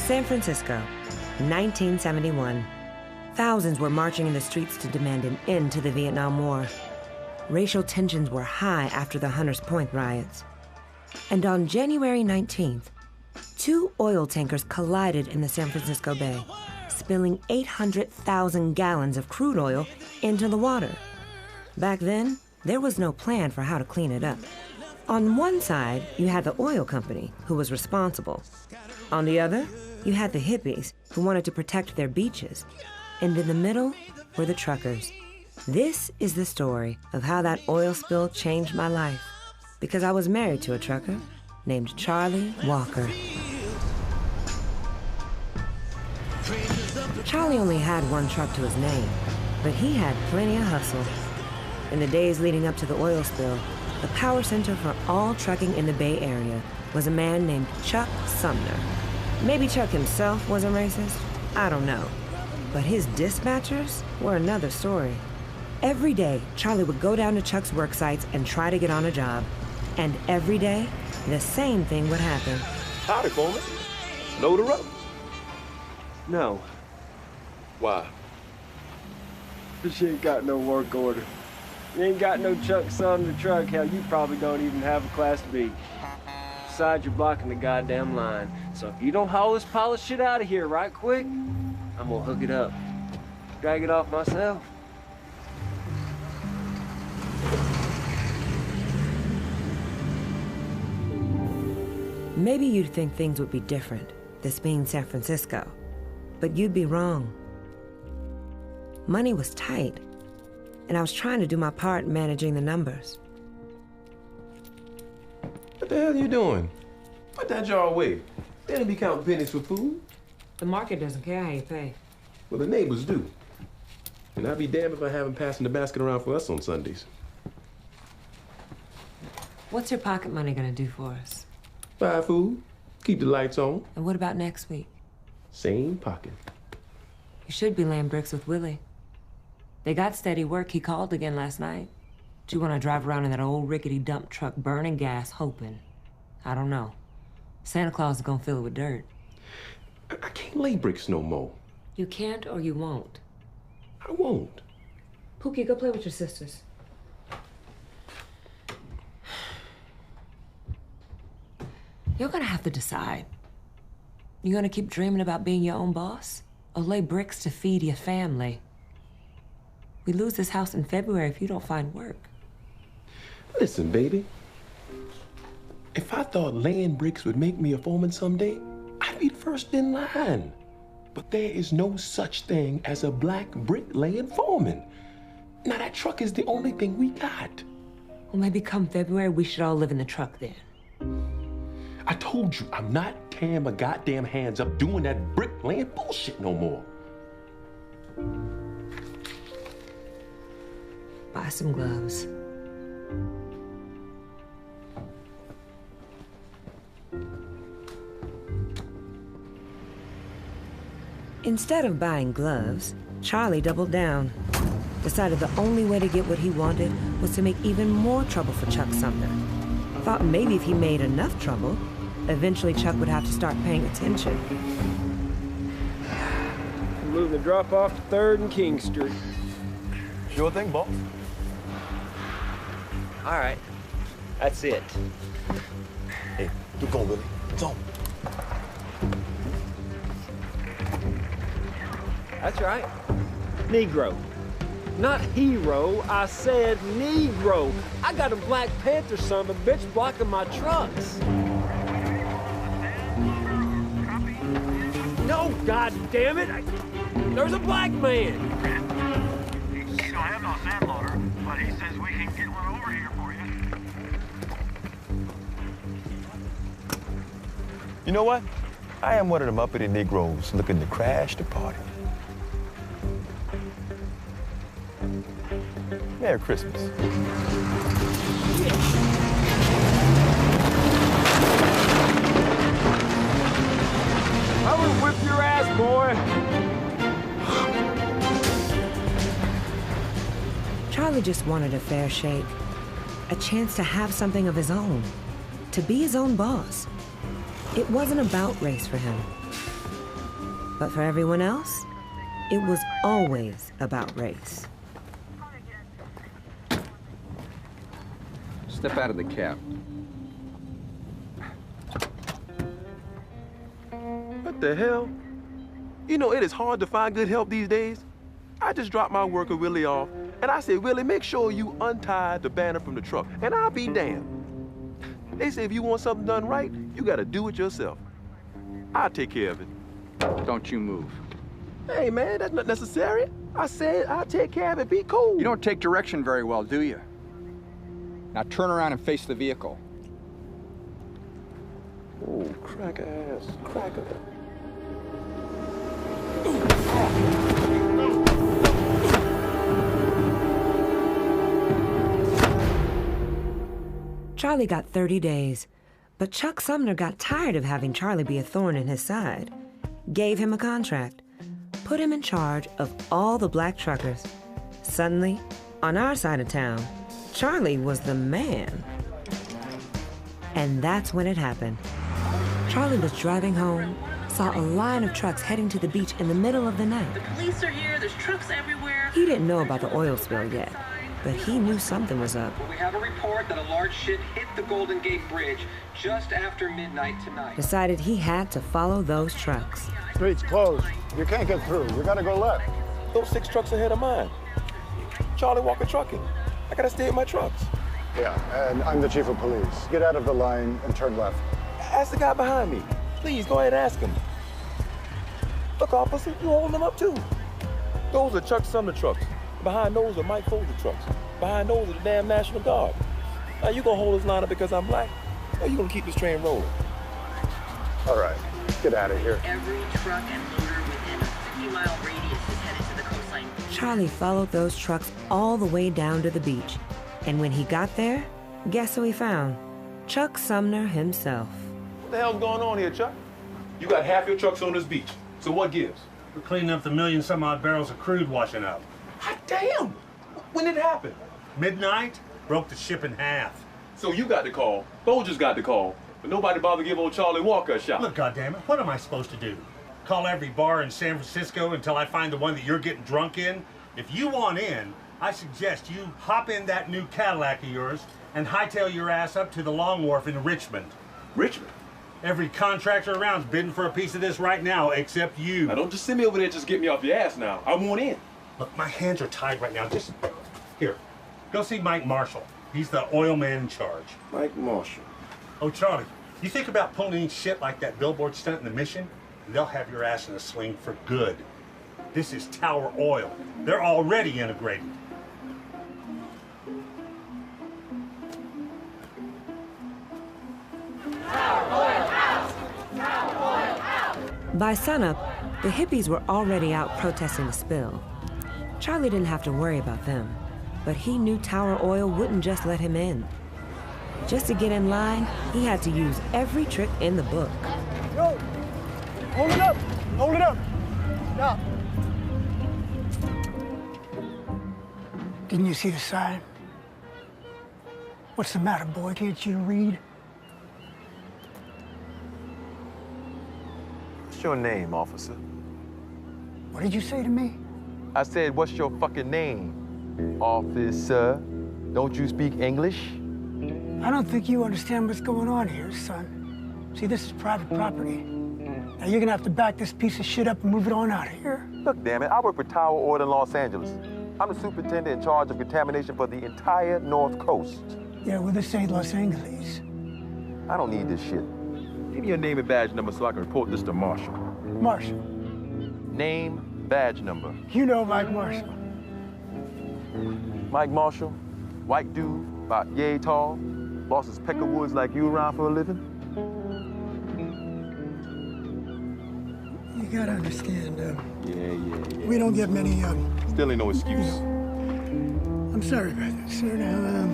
San Francisco, 1971. Thousands were marching in the streets to demand an end to the Vietnam War. Racial tensions were high after the Hunters Point riots. And on January 19th, two oil tankers collided in the San Francisco Bay, spilling 800,000 gallons of crude oil into the water. Back then, there was no plan for how to clean it up. On one side, you had the oil company, who was responsible. On the other, you had the hippies, who wanted to protect their beaches. And in the middle were the truckers. This is the story of how that oil spill changed my life, because I was married to a trucker named Charlie Walker. Charlie only had one truck to his name, but he had plenty of hustle. In the days leading up to the oil spill, the power center for all trucking in the Bay Area was a man named Chuck Sumner. Maybe Chuck himself wasn't racist, I don't know. But his dispatchers were another story. Every day, Charlie would go down to Chuck's work sites and try to get on a job. And every day, the same thing would happen. Howdy, Foreman. Load her up. No. Why? She ain't got no work order. You ain't got no Chuck Sumner truck. Hell, you probably don't even have a Class B. Besides, you're blocking the goddamn line. So if you don't haul this pile of shit out of here right quick, I'm gonna hook it up. Drag it off myself. Maybe you'd think things would be different, this being San Francisco, but you'd be wrong. Money was tight, and I was trying to do my part managing the numbers. What the hell are you doing? Put that jar away. They don't be counting pennies for food. The market doesn't care how you pay. Well, the neighbors do. And I'd be damned if I haven't passing the basket around for us on Sundays. What's your pocket money gonna do for us? Buy food, keep the lights on. And what about next week? Same pocket. You should be laying bricks with Willie. They got steady work. He called again last night. Do you want to drive around in that old rickety dump truck burning gas, hoping? I don't know. Santa Claus is gonna fill it with dirt. I can't lay bricks no more. You can't or you won't? I won't. Pookie, go play with your sisters. You're gonna have to decide. You gonna keep dreaming about being your own boss? Or lay bricks to feed your family? We lose this house in February if you don't find work. Listen, baby. If I thought laying bricks would make me a foreman someday, I'd be the first in line. But there is no such thing as a black brick-laying foreman. Now, that truck is the only thing we got. Well, maybe come February, we should all live in the truck then. I told you, I'm not tearing my goddamn hands up doing that brick-laying bullshit no more. Buy some gloves. Instead of buying gloves, Charlie doubled down. Decided the only way to get what he wanted was to make even more trouble for Chuck Sumner. Thought maybe if he made enough trouble, eventually Chuck would have to start paying attention. I'm moving the drop-off to 3rd and King Street. Sure thing, boss. All right. That's it. Hey, you go, Willie. It's on. That's right. Negro. Not hero, I said Negro. I got a Black Panther son of a bitch blocking my trucks. No, God damn it! There's a black man! We don't have no sand loader, but he says we can get one over here for you. You know what? I am one of them uppity Negroes looking to crash the party. Merry Christmas. I will whip your ass, boy! Charlie just wanted a fair shake. A chance to have something of his own. To be his own boss. It wasn't about race for him. But for everyone else, it was always about race. Step out of the cab. What the hell? You know, it is hard to find good help these days. I just dropped my worker Willie off, and I said, Willie, make sure you untie the banner from the truck, and I'll be damned. They say if you want something done right, you gotta do it yourself. I'll take care of it. Don't you move. Hey, man, that's not necessary. I said I'll take care of it. Be cool. You don't take direction very well, do you? Now turn around and face the vehicle. Oh, cracker ass, cracker. Charlie got 30 days, but Chuck Sumner got tired of having Charlie be a thorn in his side, gave him a contract, put him in charge of all the black truckers. Suddenly, on our side of town, Charlie was the man. And that's when it happened. Charlie was driving home, saw a line of trucks heading to the beach in the middle of the night. The police are here, there's trucks everywhere. He didn't know about the oil spill yet, but he knew something was up. We have a report that a large ship hit the Golden Gate Bridge just after midnight tonight. Decided he had to follow those trucks. Street's closed. You can't get through. You gotta go left. Those 6 trucks ahead of mine. Charlie Walker Trucking. I gotta stay with my trucks. Yeah, and I'm the chief of police. Get out of the line and turn left. Ask the guy behind me. Please, go ahead and ask him. Look, officer, you holding them up too. Those are Chuck Sumner trucks. Behind those are Mike Folger trucks. Behind those are the damn National Guard. Now, you gonna hold this line up because I'm black? Or you gonna keep this train rolling? All right, get out of here. Every truck and loader within a 50-mile radius is headed to the coastline. Charlie followed those trucks all the way down to the beach. And when he got there, guess who he found? Chuck Sumner himself. What the hell's going on here, Chuck? You got half your trucks on this beach. So what gives? We're cleaning up the million-some-odd barrels of crude washing up. Hot damn! When did it happen? Midnight, broke the ship in half. So you got the call, Folgers got the call, but nobody bothered to give old Charlie Walker a shot. Look, goddammit, what am I supposed to do? Call every bar in San Francisco until I find the one that you're getting drunk in? If you want in, I suggest you hop in that new Cadillac of yours and hightail your ass up to the Long Wharf in Richmond. Richmond? Every contractor around's bidding for a piece of this right now, except you. Now don't just send me over there and just get me off your ass now. I want in. Look, my hands are tied right now. Just, here, go see Mike Marshall. He's the oil man in charge. Mike Marshall. Oh, Charlie, you think about pulling any shit like that billboard stunt in the Mission, they'll have your ass in a sling for good. This is Tower Oil. They're already integrated. By sunup, the hippies were already out protesting the spill. Charlie didn't have to worry about them, but he knew Tower Oil wouldn't just let him in. Just to get in line, he had to use every trick in the book. Yo! Hold it up! Hold it up! Stop! Didn't you see the sign? What's the matter, boy? Can't you read? What's your name, officer? What did you say to me? I said, what's your fucking name, officer? Don't you speak English? I don't think you understand what's going on here, son. See, this is private property. Now you're gonna have to back this piece of shit up and move it on out of here. Look, damn it, I work for Tower Oil in Los Angeles. I'm the superintendent in charge of contamination for the entire North Coast. Yeah, well, this ain't Los Angeles. I don't need this shit. Give me your name and badge number so I can report this to Marshall. Marshall. Name, badge number. You know Mike Marshall. Mike Marshall, white dude, about yay tall, bosses peckerwoods like you around for a living. You gotta understand, Yeah. we don't get many, Still ain't no excuse. I'm sorry about that, sir. Now,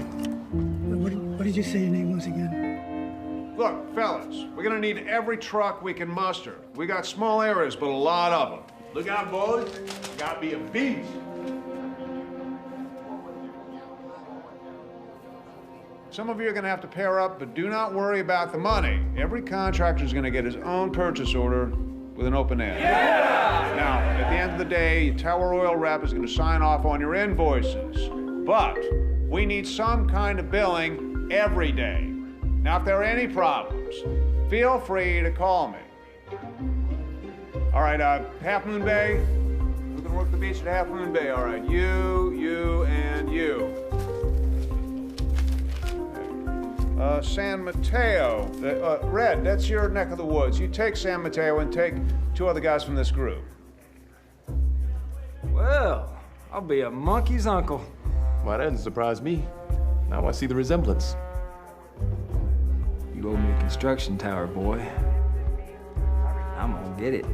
what did you say your name was again? Look, fellas, we're gonna need every truck we can muster. We got small areas, but a lot of them. Look out, boys. Gotta be a beast. Some of you are gonna have to pair up, but do not worry about the money. Every contractor's gonna get his own purchase order, with an open end. Yeah! Now, at the end of the day, your Tower Oil rep is going to sign off on your invoices. But we need some kind of billing every day. Now, if there are any problems, feel free to call me. All right, Half Moon Bay. Who can work the beach at Half Moon Bay? All right, you, and you. San Mateo. Red, that's your neck of the woods. You take San Mateo and take 2 other guys from this group. Well, I'll be a monkey's uncle. Why, that doesn't surprise me. Now I see the resemblance. You owe me a construction tower, boy. I'm gonna get it.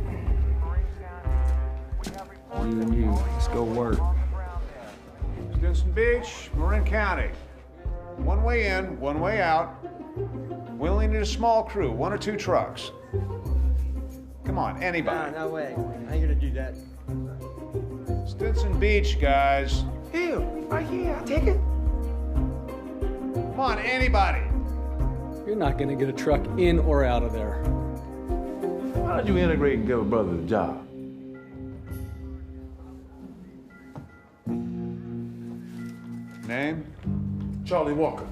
You and you, let's go work. Stinson Beach, Marin County. One way in, one way out. We only need a small crew, 1 or 2 trucks. Come on, anybody. No way. I ain't gonna do that. Stinson Beach, guys. Here, right here, I'll take it. Come on, anybody. You're not gonna get a truck in or out of there. Why don't you integrate and give a brother the job? Name? Charlie Walker.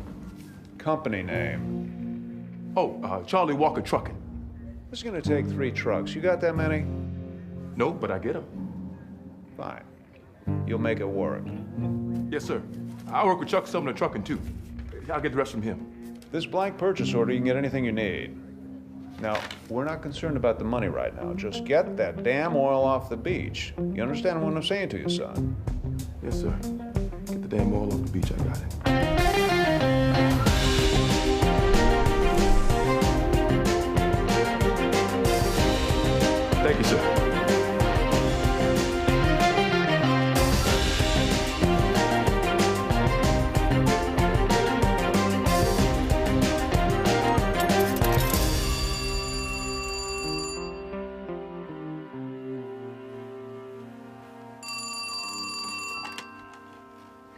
Company name? Oh, Charlie Walker Trucking. It's gonna take 3 trucks. You got that many? Nope, but I get them. Fine. You'll make it work. Yes, sir. I work with Chuck Sumner Trucking, too. I'll get the rest from him. This blank purchase order, you can get anything you need. Now, we're not concerned about the money right now. Just get that damn oil off the beach. You understand what I'm saying to you, son? Yes, sir. Get the damn oil off the beach. I got it. Thank you, sir.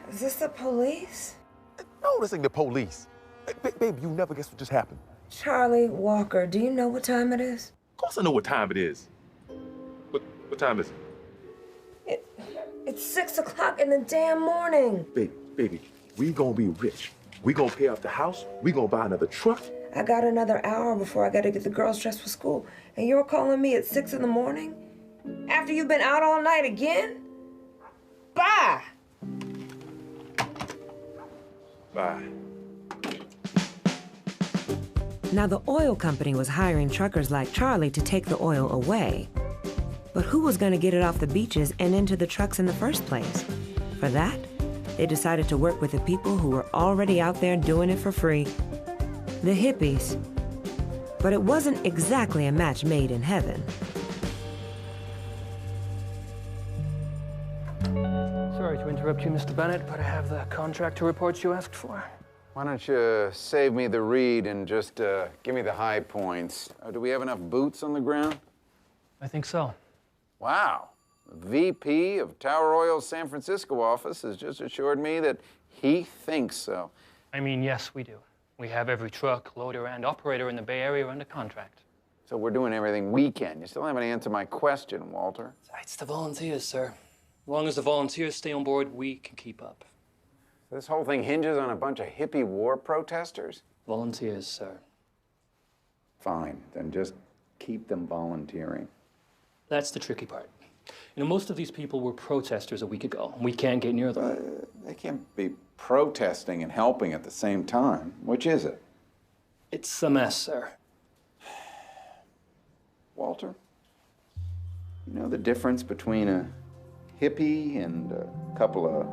Is this the police? No, this ain't the police. Baby, you never guess what just happened. Charlie Walker, do you know what time it is? Of course I know what time it is. What time is it? It's 6 o'clock in the damn morning. Baby, we gonna be rich. We gonna pay off the house. We gonna buy another truck. I got another hour before I gotta get the girls dressed for school. And you're calling me at 6 in the morning? After you've been out all night again? Bye! Bye. Now, the oil company was hiring truckers like Charlie to take the oil away. But who was going to get it off the beaches and into the trucks in the first place? For that, they decided to work with the people who were already out there doing it for free. The hippies. But it wasn't exactly a match made in heaven. Sorry to interrupt you, Mr. Bennett, but I have the contractor reports you asked for. Why don't you save me the read and just give me the high points? Do we have enough boots on the ground? I think so. Wow. The VP of Tower Oil's San Francisco office has just assured me that he thinks so. I mean, yes, we do. We have every truck, loader, and operator in the Bay Area under contract. So we're doing everything we can. You still haven't answered my question, Walter. It's the volunteers, sir. As long as the volunteers stay on board, we can keep up. This whole thing hinges on a bunch of hippie war protesters? Volunteers, sir. Fine, then just keep them volunteering. That's the tricky part. You know, most of these people were protesters a week ago. We can't get near them. They can't be protesting and helping at the same time. Which is it? It's a mess, sir. Walter, you know the difference between a hippie and a couple of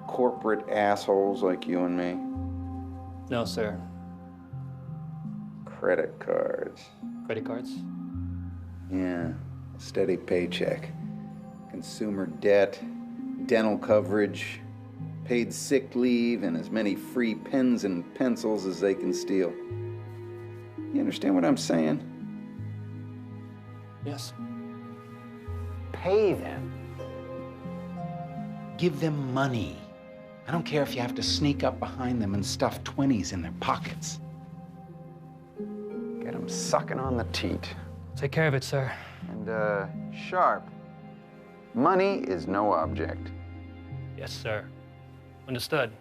corporate assholes like you and me? No, sir. Credit cards. Credit cards? Yeah, a steady paycheck. Consumer debt, dental coverage, paid sick leave, and as many free pens and pencils as they can steal. You understand what I'm saying? Yes. Pay them. Give them money. I don't care if you have to sneak up behind them and stuff 20s in their pockets. Get them sucking on the teat. Take care of it, sir. And, Sharp, money is no object. Yes, sir. Understood.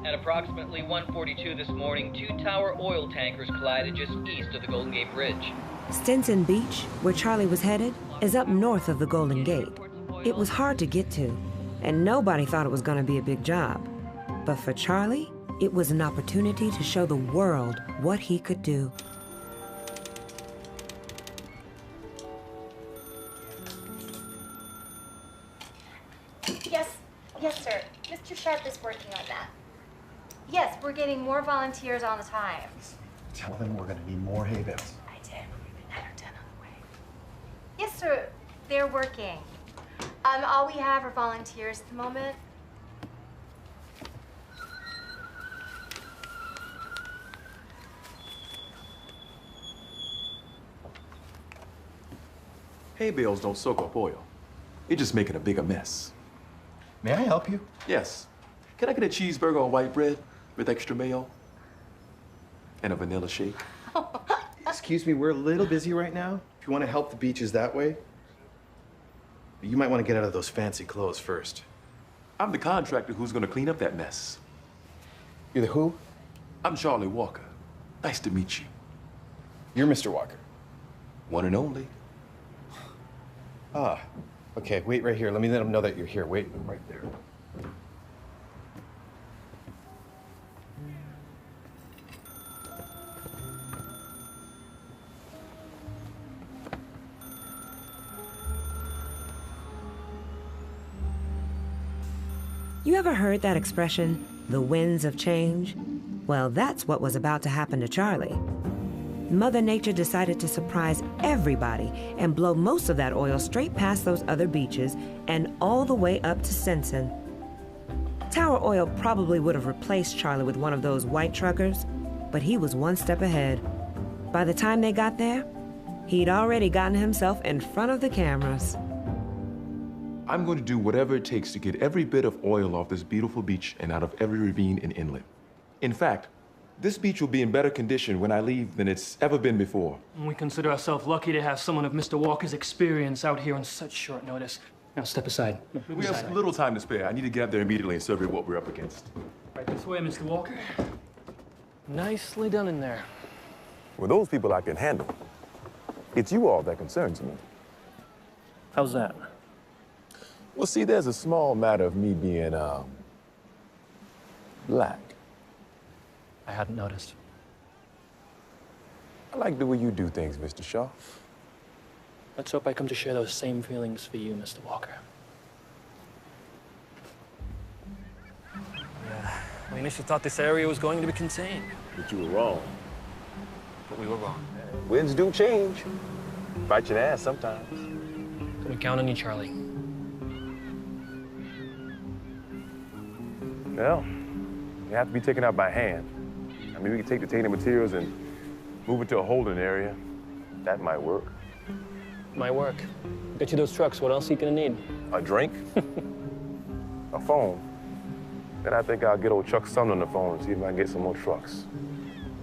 At approximately 1:42 this morning, 2 Tower oil tankers collided just east of the Golden Gate Bridge. Stinson Beach, where Charlie was headed, is up north of the Golden Gate. It was hard to get to, and nobody thought it was going to be a big job. But for Charlie, it was an opportunity to show the world what he could do. Yes, sir. Mr. Sharp is working on that. Yes, we're getting more volunteers all the time. Tell them we're gonna need more hay bales. I did. Had her done on the way. Yes, sir. They're working. All we have are volunteers at the moment. Hay bales don't soak up oil. You're just making a bigger mess. May I help you? Yes. Can I get a cheeseburger on white bread with extra mayo? And a vanilla shake? Excuse me, we're a little busy right now. If you want to help the beaches that way, you might want to get out of those fancy clothes first. I'm the contractor who's going to clean up that mess. You're the who? I'm Charlie Walker. Nice to meet you. You're Mr. Walker. One and only. Ah, okay, wait right here. Let me let them know that you're here. Wait right there. You ever heard that expression, the winds of change? Well, that's what was about to happen to Charlie. Mother Nature decided to surprise everybody and blow most of that oil straight past those other beaches and all the way up to Stinson. Tower Oil probably would have replaced Charlie with one of those white truckers, but he was one step ahead. By the time they got there, he'd already gotten himself in front of the cameras. I'm going to do whatever it takes to get every bit of oil off this beautiful beach and out of every ravine and inlet. In fact, this beach will be in better condition when I leave than it's ever been before. We consider ourselves lucky to have someone of Mr. Walker's experience out here on such short notice. Now, step aside. We have little time to spare. I need to get up there immediately and survey what we're up against. Right this way, Mr. Walker. Nicely done in there. Well, those people I can handle. It's you all that concerns me. How's that? Well, see, there's a small matter of me being, black. I hadn't noticed. I like the way you do things, Mr. Shaw. Let's hope I come to share those same feelings for you, Mr. Walker. Yeah, we initially thought this area was going to be contained. But you were wrong. But we were wrong. Winds do change. Bite your ass sometimes. Can we count on you, Charlie? Well, you have to be taken out by hand. I mean, we can take the tainted materials and move it to a holding area. That might work. Might work. Get you those trucks. What else are you gonna need? A drink? A phone. Then I think I'll get old Chuck Sumner on the phone and see if I can get some more trucks.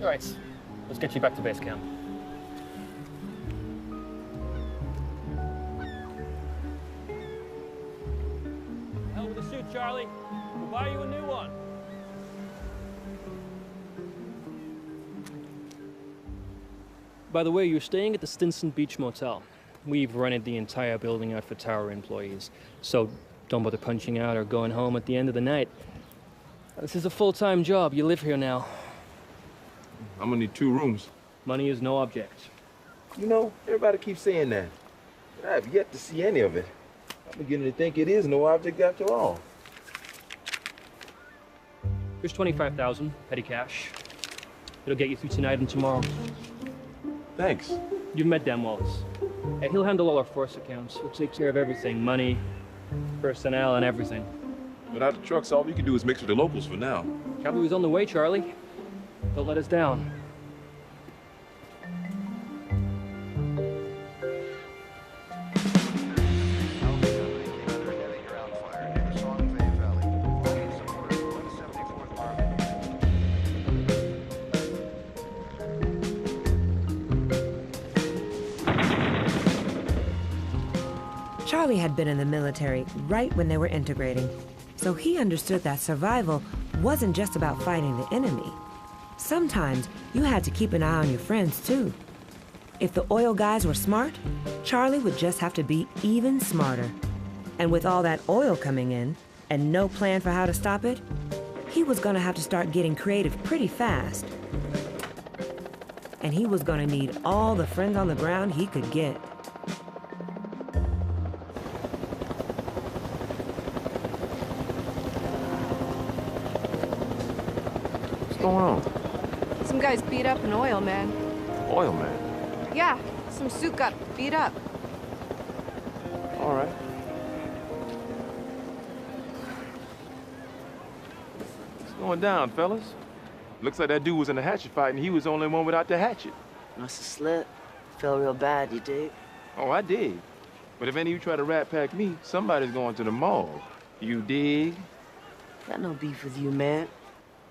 All right. Let's get you back to base camp. Hell with the suit, Charlie. We'll buy you a new one. By the way, you're staying at the Stinson Beach Motel. We've rented the entire building out for Tower employees, so don't bother punching out or going home at the end of the night. This is a full-time job. You live here now. I'm gonna need 2 rooms. Money is no object. You know, everybody keeps saying that, but I have yet to see any of it. I'm beginning to think it is no object after all. Here's $25,000, petty cash. It'll get you through tonight and tomorrow. Thanks. You've met Dan Wallace. And he'll handle all our force accounts. He'll take care of everything, money, personnel, and everything. Without the trucks, all we can do is mix with the locals for now. Cavalry's on the way, Charlie. Don't let us down. Charlie had been in the military right when they were integrating, so he understood that survival wasn't just about fighting the enemy. Sometimes you had to keep an eye on your friends, too. If the oil guys were smart, Charlie would just have to be even smarter. And with all that oil coming in, and no plan for how to stop it, he was gonna have to start getting creative pretty fast. And he was gonna need all the friends on the ground he could get. What's going on? Some guys beat up an oil man. Oil man? Yeah, some suit got beat up. All right. What's going down, fellas? Looks like that dude was in a hatchet fight and he was the only one without the hatchet. Must have slipped. Felt real bad, you dig? Oh, I dig. But if any of you try to rat pack me, somebody's going to the mall. You dig? Got no beef with you, man.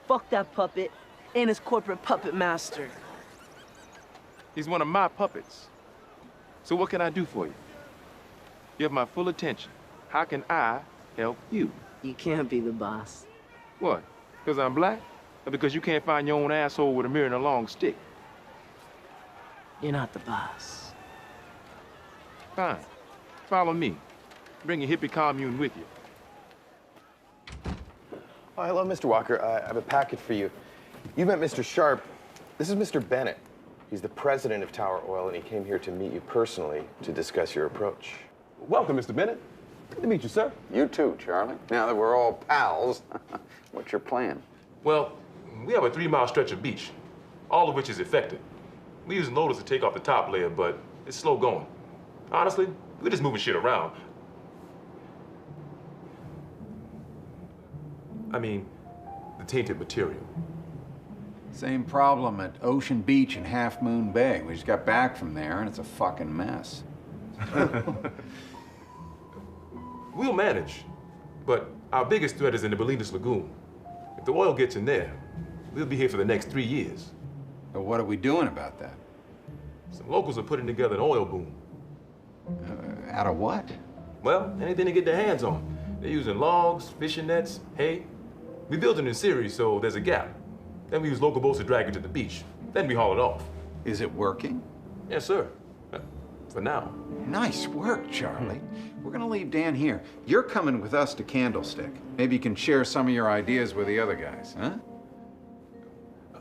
Fuck that puppet and his corporate puppet master. He's one of my puppets. So what can I do for you? You have my full attention. How can I help you? You can't be the boss. What? Because I'm black? Or because you can't find your own asshole with a mirror and a long stick? You're not the boss. Fine. Follow me. Bring your hippie commune with you. Oh, hello, Mr. Walker. I have a packet for you. You met Mr. Sharp. This is Mr. Bennett. He's the president of Tower Oil, and he came here to meet you personally to discuss your approach. Welcome, Mr. Bennett. Good to meet you, sir. You too, Charlie. Now that we're all pals, what's your plan? Well, we have a 3-mile stretch of beach, all of which is affected. We're using loaders to take off the top layer, but it's slow going. Honestly, we're just moving shit around. I mean, the tainted material. Same problem at Ocean Beach and Half Moon Bay. We just got back from there, and it's a fucking mess. We'll manage, but our biggest threat is in the Bolinas Lagoon. If the oil gets in there, we'll be here for the next 3 years. But what are we doing about that? Some locals are putting together an oil boom. Out of what? Well, anything to get their hands on. They're using logs, fishing nets, hay. We build it in series, so there's a gap. Then we use local boats to drag it to the beach. Then we haul it off. Is it working? Yes, sir. For now. Nice work, Charlie. We're gonna leave Dan here. You're coming with us to Candlestick. Maybe you can share some of your ideas with the other guys, huh?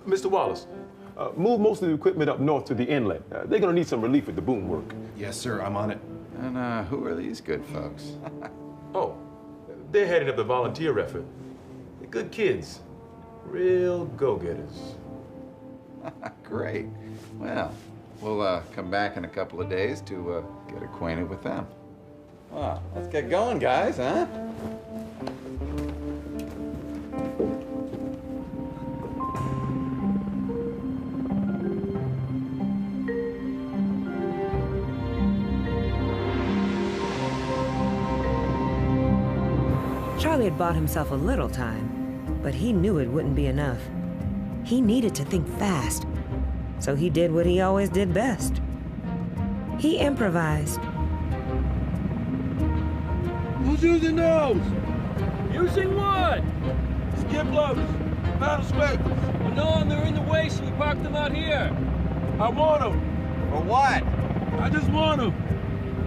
Mr. Wallace, move most of the equipment up north to the inlet. They're gonna need some relief with the boom work. Yes, sir. I'm on it. And who are these good folks? Oh, they're heading up the volunteer effort. They're good kids. Real go-getters. Great. Well, we'll come back in a couple of days to get acquainted with them. Well, let's get going, guys, huh? Charlie had bought himself a little time, but he knew it wouldn't be enough. He needed to think fast, so he did what he always did best. He improvised. Who's using those? Using what? Skip loaders, paddle scrapers. Well, no, they're in the way, so we parked them out here. I want them. For what? I just want them.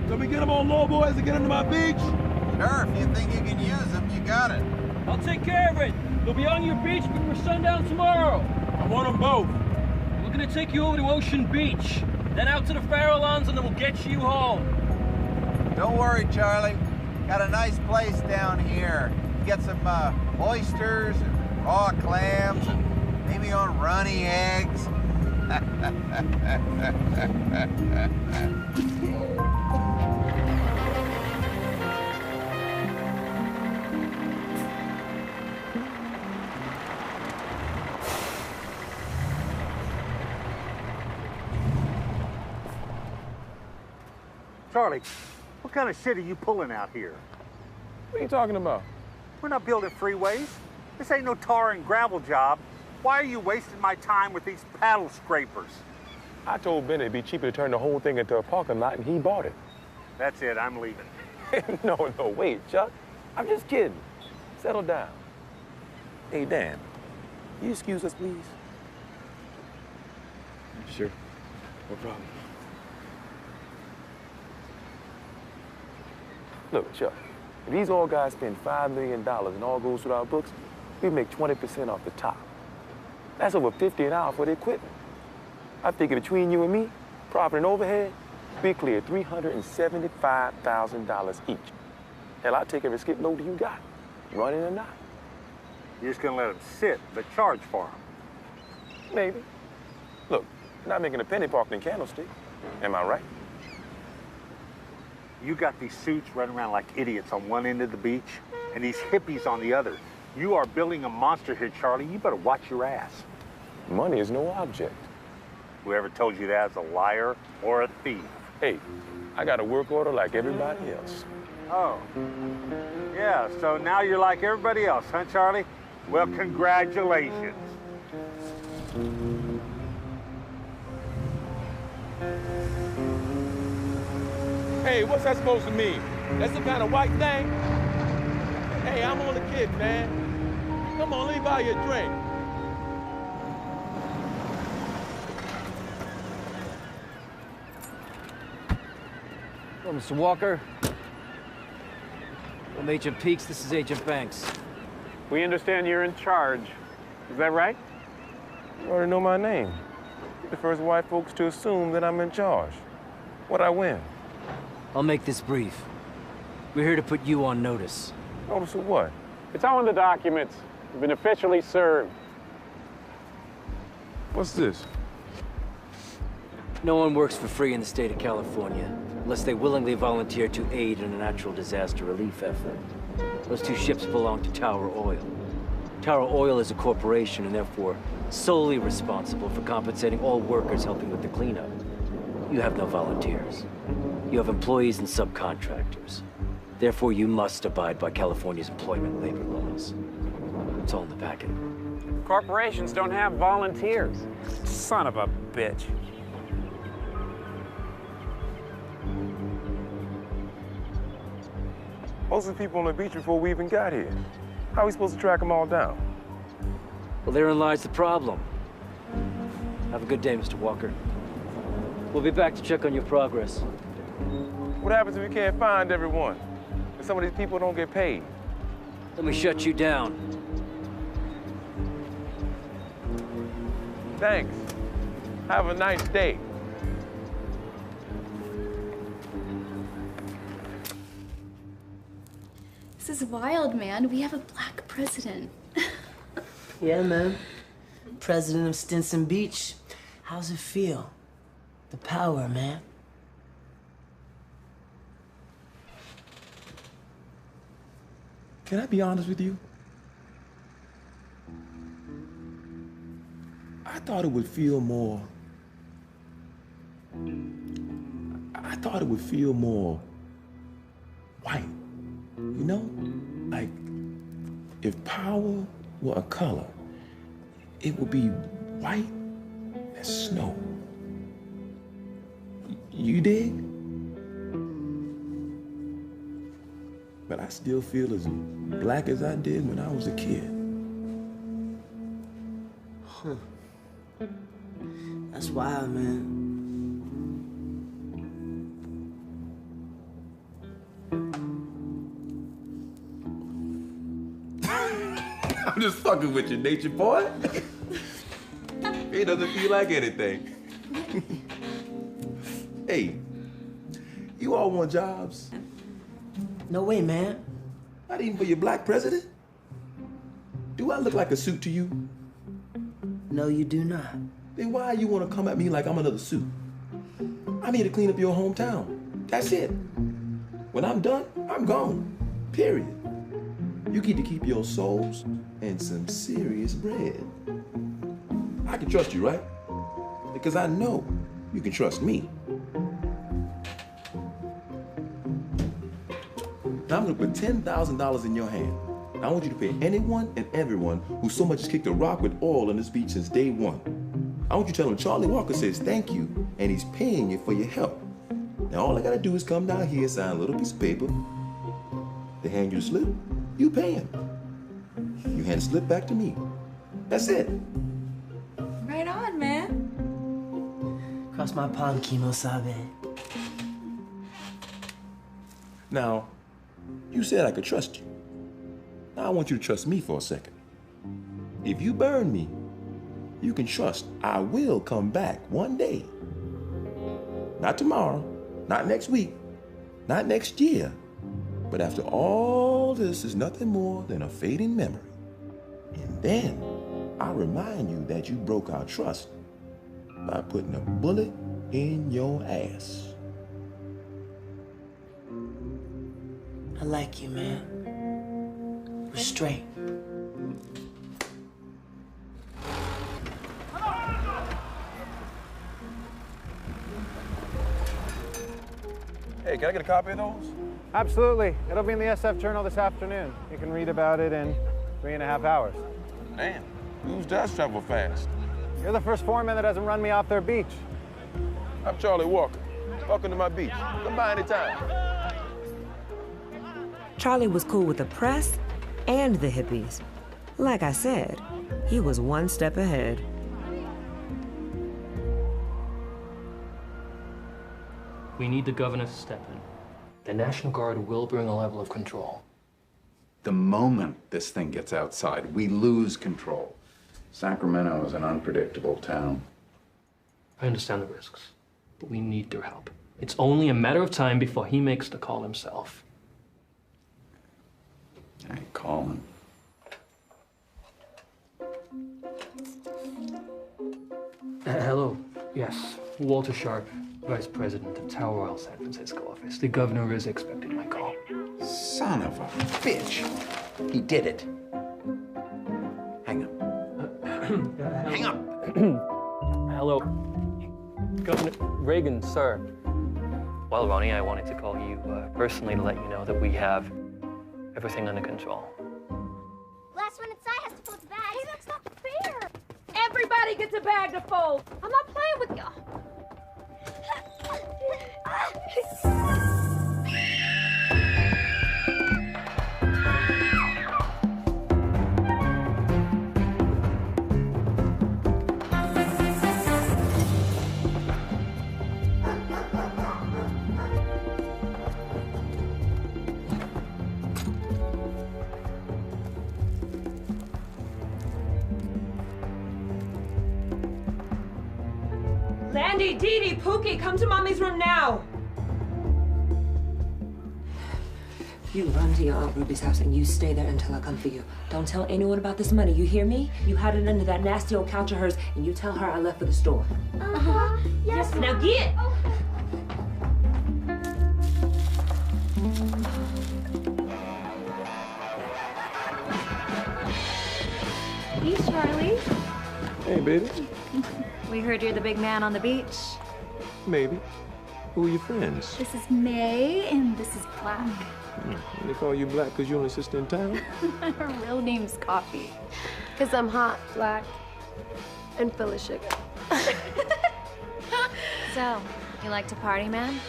Can we get them on low boys to get into my beach? Sure, if you think you can use them, you got it. I'll take care of it. They'll be on your beach before sundown tomorrow. I want them both. We're gonna take you over to Ocean Beach, then out to the Farallons, and then we'll get you home. Don't worry, Charlie. Got a nice place down here. Get some oysters and raw clams and maybe on runny eggs. Charlie, what kind of shit are you pulling out here? What are you talking about? We're not building freeways. This ain't no tar and gravel job. Why are you wasting my time with these paddle scrapers? I told Bennett it'd be cheaper to turn the whole thing into a parking lot, and he bought it. That's it, I'm leaving. No, wait, Chuck. I'm just kidding. Settle down. Hey, Dan, you excuse us, please? Sure. No problem. Look, Chuck, if these oil guys spend $5 million and all goes through our books, we make 20% off the top. That's over $50 an hour for the equipment. I figure between you and me, profit and overhead, we clear $375,000 each. Hell, I'll take every skip load you got, running or not. You're just gonna let them sit, but charge for them? Maybe. Look, you're not making a penny parked in Candlestick. Am I right? You got these suits running around like idiots on one end of the beach and these hippies on the other. You are building a monster here, Charlie. You better watch your ass. Money is no object. Whoever told you that is a liar or a thief. Hey, I got a work order like everybody else. Oh. Yeah, so now you're like everybody else, huh, Charlie? Well, congratulations. Hey, what's that supposed to mean? That's some kind of white thing? Hey, I'm on the kick, man. Come on, let me buy you a drink. Hello, Mr. Walker. I'm Agent Peaks, this is Agent Banks. We understand you're in charge. Is that right? You already know my name. You're the first white folks to assume that I'm in charge. What'd I win? I'll make this brief. We're here to put you on notice. Notice of what? It's all in the documents. You've been officially served. What's this? No one works for free in the state of California, unless they willingly volunteer to aid in a natural disaster relief effort. Those two ships belong to Tower Oil. Tower Oil is a corporation and therefore solely responsible for compensating all workers helping with the cleanup. You have no volunteers. You have employees and subcontractors. Therefore, you must abide by California's employment labor laws. It's all in the packet. Corporations don't have volunteers. Son of a bitch. Most of the people on the beach before we even got here. How are we supposed to track them all down? Well, therein lies the problem. Have a good day, Mr. Walker. We'll be back to check on your progress. What happens if we can't find everyone? If some of these people don't get paid? Then we shut you down. Thanks. Have a nice day. This is wild, man. We have a black president. Yeah, man. President of Stinson Beach. How's it feel? The power, man. Can I be honest with you? I thought it would feel more... I thought it would feel more white, you know? Like, if power were a color, it would be white as snow. You dig? But I still feel as black as I did when I was a kid. Huh. That's wild, man. I'm just fucking with you, nature boy. It doesn't feel like anything. Hey, you all want jobs? No way, man. Not even for your black president? Do I look like a suit to you? No, you do not. Then why you want to come at me like I'm another suit? I'm here to clean up your hometown. That's it. When I'm done, I'm gone. Period. You get to keep your souls and some serious bread. I can trust you, right? Because I know you can trust me. Now I'm gonna put $10,000 in your hand. I want you to pay anyone and everyone who so much as kicked a rock with oil on this beach since day one. I want you to tell them Charlie Walker says thank you and he's paying you for your help. Now all I gotta do is come down here, sign a little piece of paper, They hand you the slip, you pay him. You hand the slip back to me. That's it. Right on, man. Cross my palm, Kimo Sabe. Now, you said I could trust you. Now I want you to trust me for a second. If you burn me, you can trust I will come back one day. Not tomorrow, not next week, not next year. But after all this is nothing more than a fading memory. And then I'll remind you that you broke our trust by putting a bullet in your ass. I like you, man. We're straight. Hey, can I get a copy of those? Absolutely. It'll be in the SF Journal this afternoon. You can read about it in 3.5 hours. Man, news does travel fast. You're the first foreman that hasn't run me off their beach. I'm Charlie Walker. Welcome to my beach. Come by anytime. Charlie was cool with the press and the hippies. Like I said, he was one step ahead. We need the governor to step in. The National Guard will bring a level of control. The moment this thing gets outside, we lose control. Sacramento is an unpredictable town. I understand the risks, but we need their help. It's only a matter of time before he makes the call himself. I ain't calling. Hello. Yes, Walter Sharp, Vice President of Tower Oil San Francisco office. The governor is expecting my call. Son of a bitch. He did it. Hang up. Hang up. Hello. Governor Reagan, sir. Well, Ronnie, I wanted to call you personally to let you know that we have everything under control. Last one inside has to fold the bag. Hey, that's not fair. Everybody gets a bag to fold. I'm not playing with y'all. Landy, Dee Dee, Pookie, come to Mommy's room now. You run to your Aunt Ruby's house and you stay there until I come for you. Don't tell anyone about this money, you hear me? You hide it under that nasty old couch of hers and you tell her I left for the store. Uh-huh. Yes, now get! Hey, Charlie. Hey, baby. We heard you're the big man on the beach. Maybe. Who are your friends? This is May, and this is Black. They call you Black because you're only sister in town? Her real name's Coffee. Because I'm hot, black, and full of sugar. So, you like to party, man?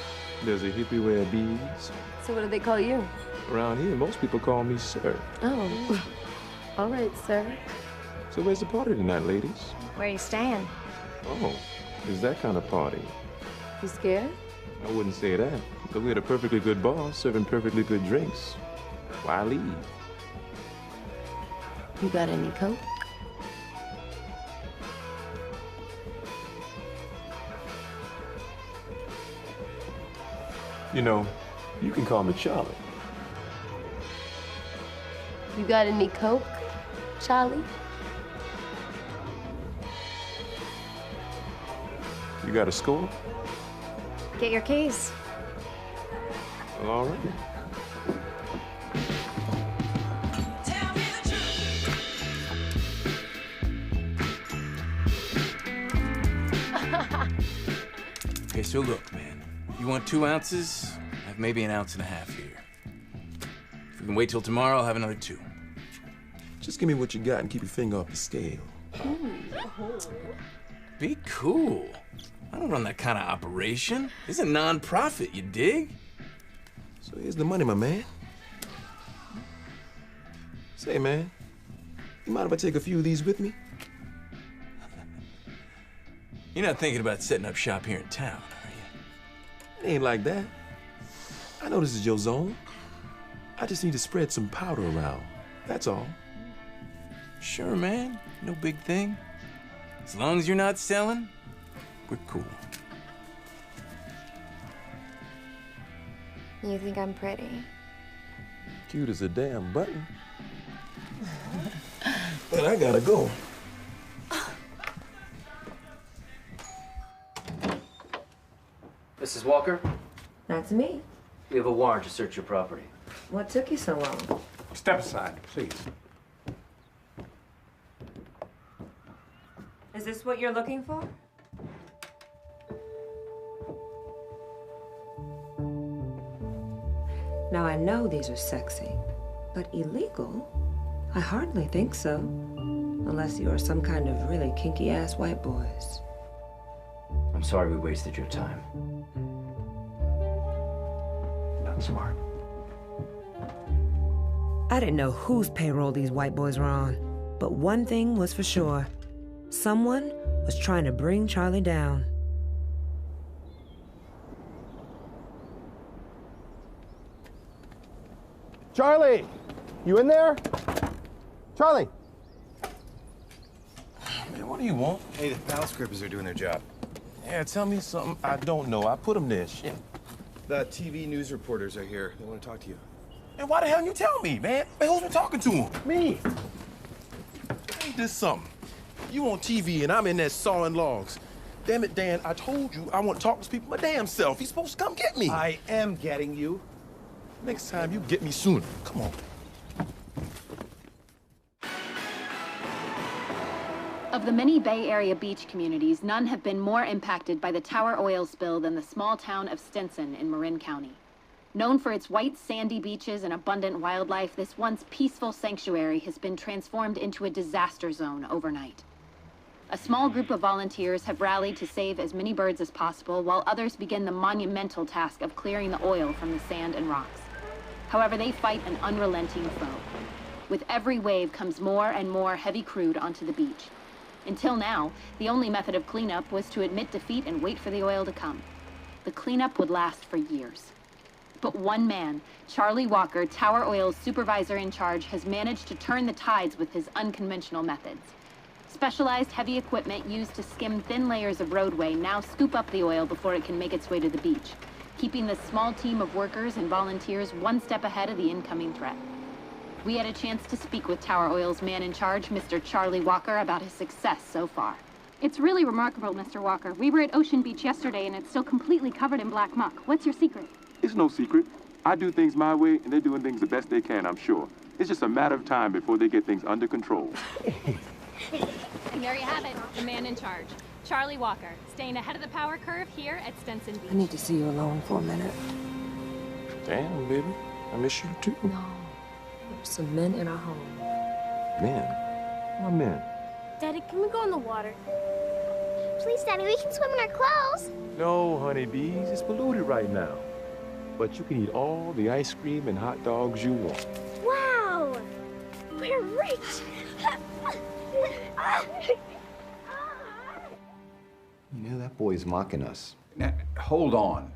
Does a hippie wear beads? So what do they call you? Around here, most people call me sir. Oh. All right, sir. So where's the party tonight, ladies? Where are you staying? Oh, is that kind of party? You scared? I wouldn't say that. But we're at a perfectly good bar, serving perfectly good drinks. Why leave? You got any coke? You know, you can call me Charlie. You got any coke, Charlie? You got a score? Get your keys. Well, all right. Okay, so look, man. You want 2 ounces? I have maybe 1.5 ounces here. If we can wait till tomorrow, I'll have another 2. Just give me what you got and keep your finger off the scale. Be cool. I don't run that kind of operation. It's a non-profit, you dig? So here's the money, my man. Say, man, you mind if I take a few of these with me? You're not thinking about setting up shop here in town, are you? It ain't like that. I know this is your zone. I just need to spread some powder around. That's all. Sure, man. No big thing. As long as you're not selling, we're cool. You think I'm pretty? Cute as a damn button. But I gotta go. Mrs. Walker, That's me. we have a warrant to search your property. What took you so long? Step aside, please. Is this what you're looking for? Now, I know these are sexy, but illegal? I hardly think so. Unless you are some kind of really kinky-ass white boys. I'm sorry we wasted your time. Not smart. I didn't know whose payroll these white boys were on, but one thing was for sure. Someone was trying to bring Charlie down. Charlie, you in there? Charlie. Man, what do you want? Hey, the pal scrippers are doing their job. Yeah, tell me something I don't know. I put them there. Shit. The TV news reporters are here. They want to talk to you. And why the hell didn't you tell me, man? Man, who's been talking to them? Me. Ain't this something? You on TV and I'm in there sawing logs. Damn it, Dan, I told you I want to talk to these people my damn self. He's supposed to come get me. I am getting you. Next time, you get me sooner. Come on. Of the many Bay Area beach communities, none have been more impacted by the Tower oil spill than the small town of Stinson in Marin County. Known for its white, sandy beaches and abundant wildlife, this once peaceful sanctuary has been transformed into a disaster zone overnight. A small group of volunteers have rallied to save as many birds as possible, while others begin the monumental task of clearing the oil from the sand and rocks. However, they fight an unrelenting foe. With every wave comes more and more heavy crude onto the beach. Until now, the only method of cleanup was to admit defeat and wait for the oil to come. The cleanup would last for years. But one man, Charlie Walker, Tower Oil's supervisor in charge, has managed to turn the tides with his unconventional methods. Specialized heavy equipment used to skim thin layers of roadway now scoop up the oil before it can make its way to the beach, keeping the small team of workers and volunteers one step ahead of the incoming threat. We had a chance to speak with Tower Oil's man in charge, Mr. Charlie Walker, about his success so far. It's really remarkable, Mr. Walker. We were at Ocean Beach yesterday, and it's still completely covered in black muck. What's your secret? It's no secret. I do things my way, and they're doing things the best they can, I'm sure. It's just a matter of time before they get things under control. And there you have it, the man in charge, Charlie Walker, staying ahead of the power curve here at Stinson Beach. I need to see you alone for a minute. Damn, baby. I miss you too. No. There's some men in our home. Men? What men? Daddy, can we go in the water? Please, Daddy, we can swim in our clothes. No, honeybees. It's polluted right now. But you can eat all the ice cream and hot dogs you want. Wow! We're rich! You know, that boy's mocking us. Now, hold on.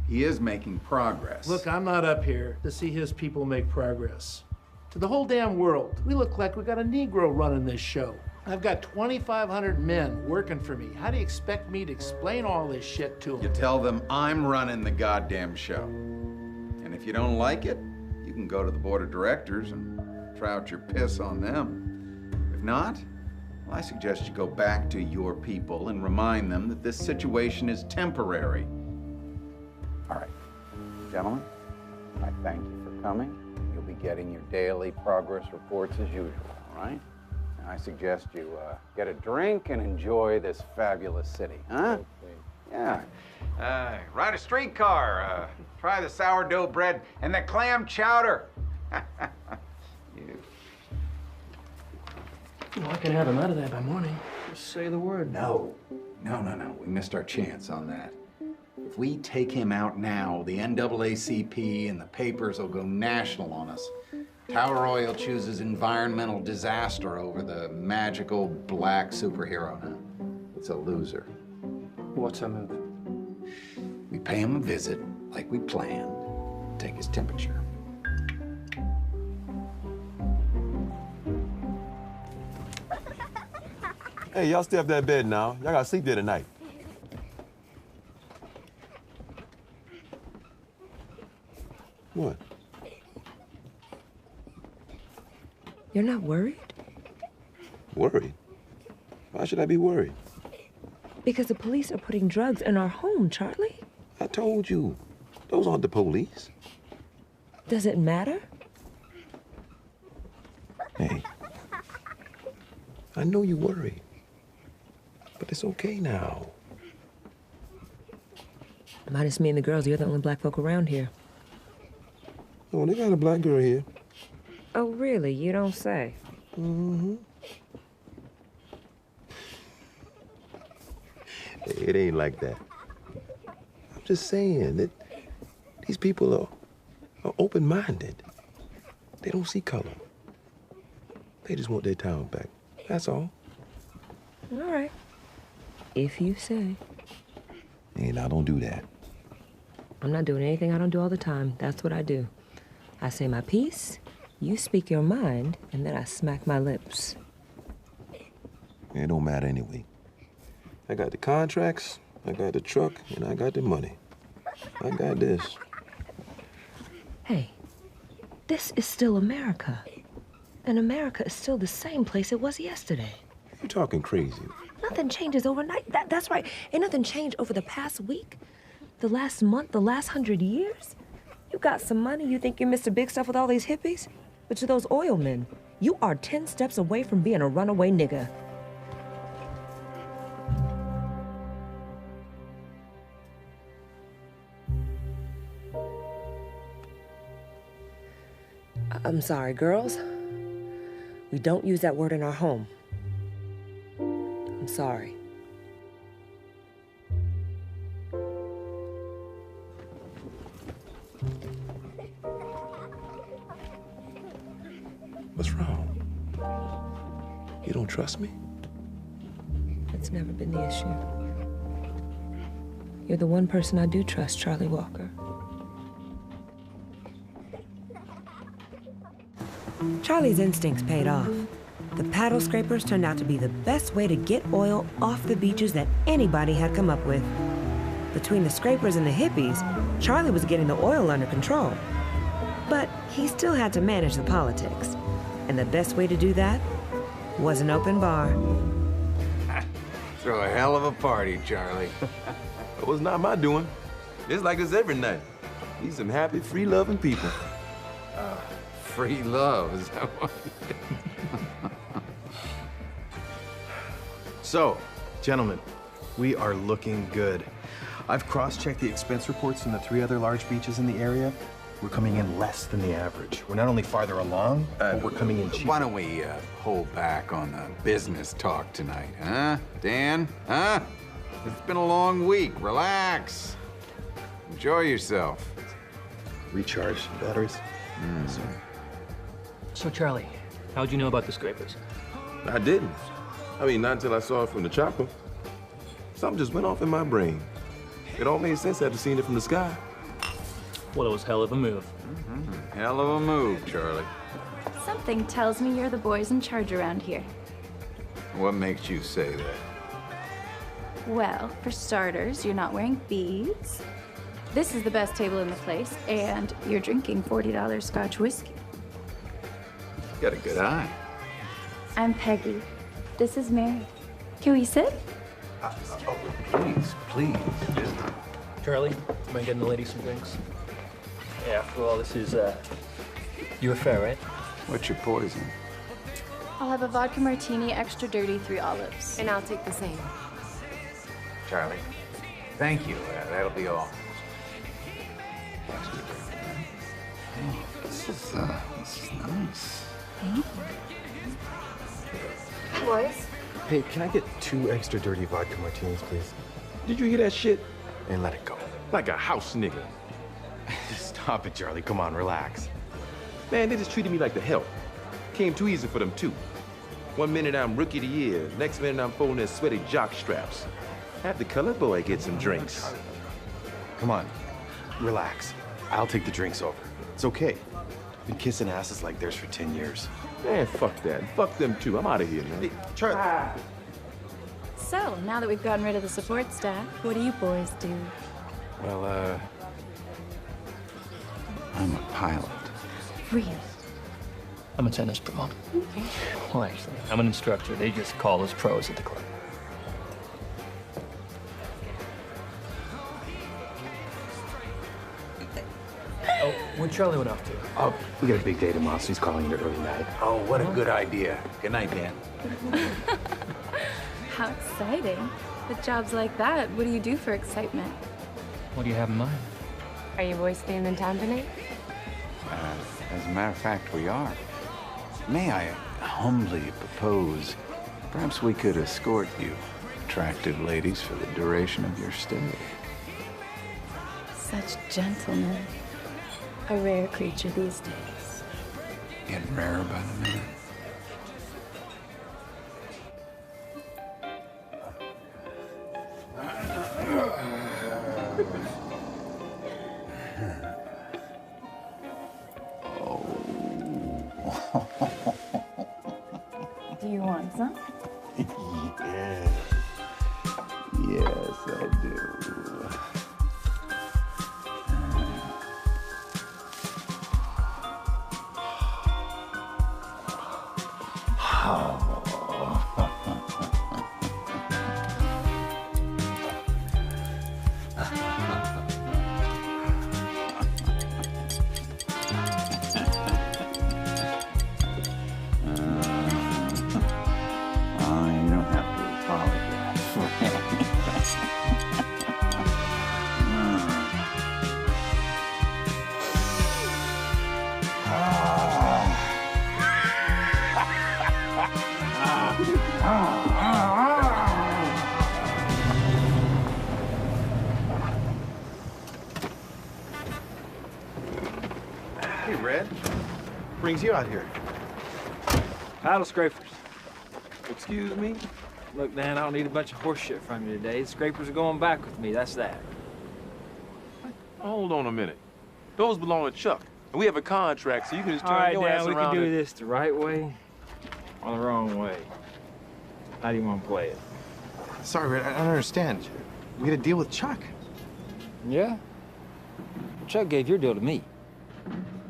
He is making progress. Look, I'm not up here to see his people make progress. To the whole damn world, we look like we got a Negro running this show. I've got 2,500 men working for me. How do you expect me to explain all this shit to them? You tell them I'm running the goddamn show. And if you don't like it, you can go to the board of directors and try out your piss on them. If not, well, I suggest you go back to your people and remind them that this situation is temporary. All right, gentlemen, I thank you for coming. You'll be getting your daily progress reports as usual, all right? And I suggest you get a drink and enjoy this fabulous city, huh? Okay. Yeah. Ride a streetcar, try the sourdough bread and the clam chowder. Well, I can have him out of there by morning. Just say the word. No. We missed our chance on that. If we take him out now, the NAACP and the papers will go national on us. Tower Oil chooses environmental disaster over the magical black superhero now. It's a loser. What's our move? We pay him a visit, like we planned, take his temperature. Hey, y'all stay up that bed now. Y'all gotta sleep there tonight. What? You're not worried? Worried? Why should I be worried? Because the police are putting drugs in our home, Charlie. I told you. Those aren't the police. Does it matter? Hey. I know you worry. But it's okay now. Minus me and the girls, you're the only black folk around here. Oh, they got a black girl here. Oh, really? You don't say? Mm-hmm. It ain't like that. I'm just saying that these people are open-minded. They don't see color. They just want their town back. That's all. All right. If you say. And I don't do that. I'm not doing anything I don't do all the time. That's what I do. I say my piece, you speak your mind, and then I smack my lips. It don't matter anyway. I got the contracts, I got the truck, and I got the money. I got this. Hey, this is still America. And America is still the same place it was yesterday. You're talking crazy. Nothing changes overnight. That's right. Ain't nothing changed over the past week, the last month, the last 100 years. You got some money, you think you're Mr. Big Stuff with all these hippies? But to those oil men, you are 10 steps away from being a runaway nigga. I'm sorry, girls. We don't use that word in our home. I'm sorry. What's wrong? You don't trust me? It's never been the issue. You're the one person I do trust, Charlie Walker. Charlie's instincts paid off. The paddle scrapers turned out to be the best way to get oil off the beaches that anybody had come up with. Between the scrapers and the hippies, Charlie was getting the oil under control. But he still had to manage the politics. And the best way to do that was an open bar. Throw a hell of a party, Charlie. It was not my doing. It's like this every night. These some happy, free-loving people. Free love, is that what? So, gentlemen, we are looking good. I've cross-checked the expense reports from the 3 other large beaches in the area. We're coming in less than the average. We're not only farther along, but we're coming in cheaper. Why don't we hold back on the business talk tonight, huh? Dan, huh? It's been a long week. Relax. Enjoy yourself. Recharge batteries. So, Charlie, how'd you know about the scrapers? I didn't. I mean, not until I saw it from the chopper. Something just went off in my brain. It all made sense after seeing it from the sky. Well, it was hell of a move. Hell of a move, Charlie. Something tells me you're the boys in charge around here. What makes you say that? Well, for starters, you're not wearing beads. This is the best table in the place, and you're drinking $40 Scotch whiskey. Got a good eye. I'm Peggy. This is Mary. Can we sit? Please, please. Charlie, am I getting the ladies some drinks? Yeah, after all, this is, your affair, right? What's your poison? I'll have a vodka martini, extra dirty, 3 olives. And I'll take the same. Charlie, thank you. That'll be all. Oh, this is nice. Boys? Hey, can I get 2 extra dirty vodka martinis, please? Did you hear that shit? And let it go. Like a house nigga. Stop it, Charlie. Come on, relax. Man, they just treated me like the help. Came too easy for them, too. One minute I'm rookie of the year, next minute I'm folding their sweaty jock straps. Have the colored boy get some drinks. Come on, relax. I'll take the drinks over. It's okay. Been kissing asses like theirs for 10 years. Man, fuck that. Fuck them, too. I'm out of here, man. Hey, Charlie. So, now that we've gotten rid of the support staff, what do you boys do? Well, I'm a pilot. Really? I'm a tennis pro. Well, actually, I'm an instructor. They just call us pros at the club. Oh, where'd Charlie went off to? Oh, we got a big day tomorrow, so he's calling it early night. Oh, what a good idea. Good night, Dan. How exciting. With jobs like that, what do you do for excitement? What do you have in mind? Are you boys staying in town tonight? As a matter of fact, we are. May I humbly propose, perhaps we could escort you, attractive ladies, for the duration of your stay. Such gentlemen. A rare creature these days. Getting rarer by the minute. Do you want some? Yes. Yes, I do. You don't have to apologize for anything. Hey, Red. Brings you out here? Paddle scrapers. Excuse me? Look, Dan, I don't need a bunch of horse shit from you today. The scrapers are going back with me, that's that. Hold on a minute. Those belong to Chuck. And we have a contract, so you can just turn your ass Dan, we around. can do this the right way or the wrong way. How do you want to play it? Sorry, Red, I don't understand. We had a deal with Chuck. Yeah? Chuck gave your deal to me.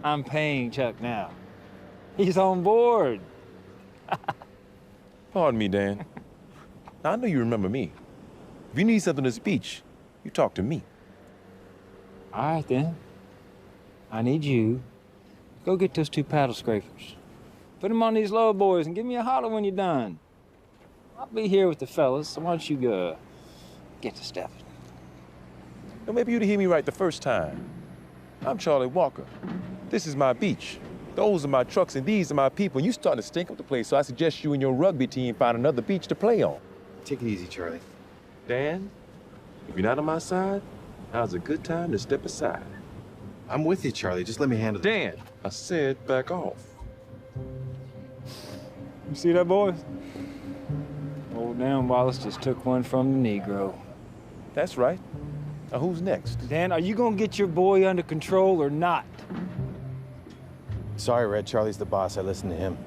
I'm paying Chuck now. He's on board. Pardon me, Dan. Now, I know you remember me. If you need something to speech, you talk to me. All right, then. I need you. Go get those 2 paddle scrapers. Put them on these low boys and give me a holler when you're done. I'll be here with the fellas, so why don't you go get to stuff. Well, maybe you'd hear me right the first time. I'm Charlie Walker. This is my beach. Those are my trucks, and these are my people. And you starting to stink up the place, so I suggest you and your rugby team find another beach to play on. Take it easy, Charlie. Dan, if you're not on my side, now's a good time to step aside. I'm with you, Charlie. Just let me handle it. Dan, I said back off. You see that, boys? Old Dan Wallace just took one from the Negro. That's right. Now, who's next? Dan, are you gonna get your boy under control or not? Sorry, Red. Charlie's the boss. I listen to him.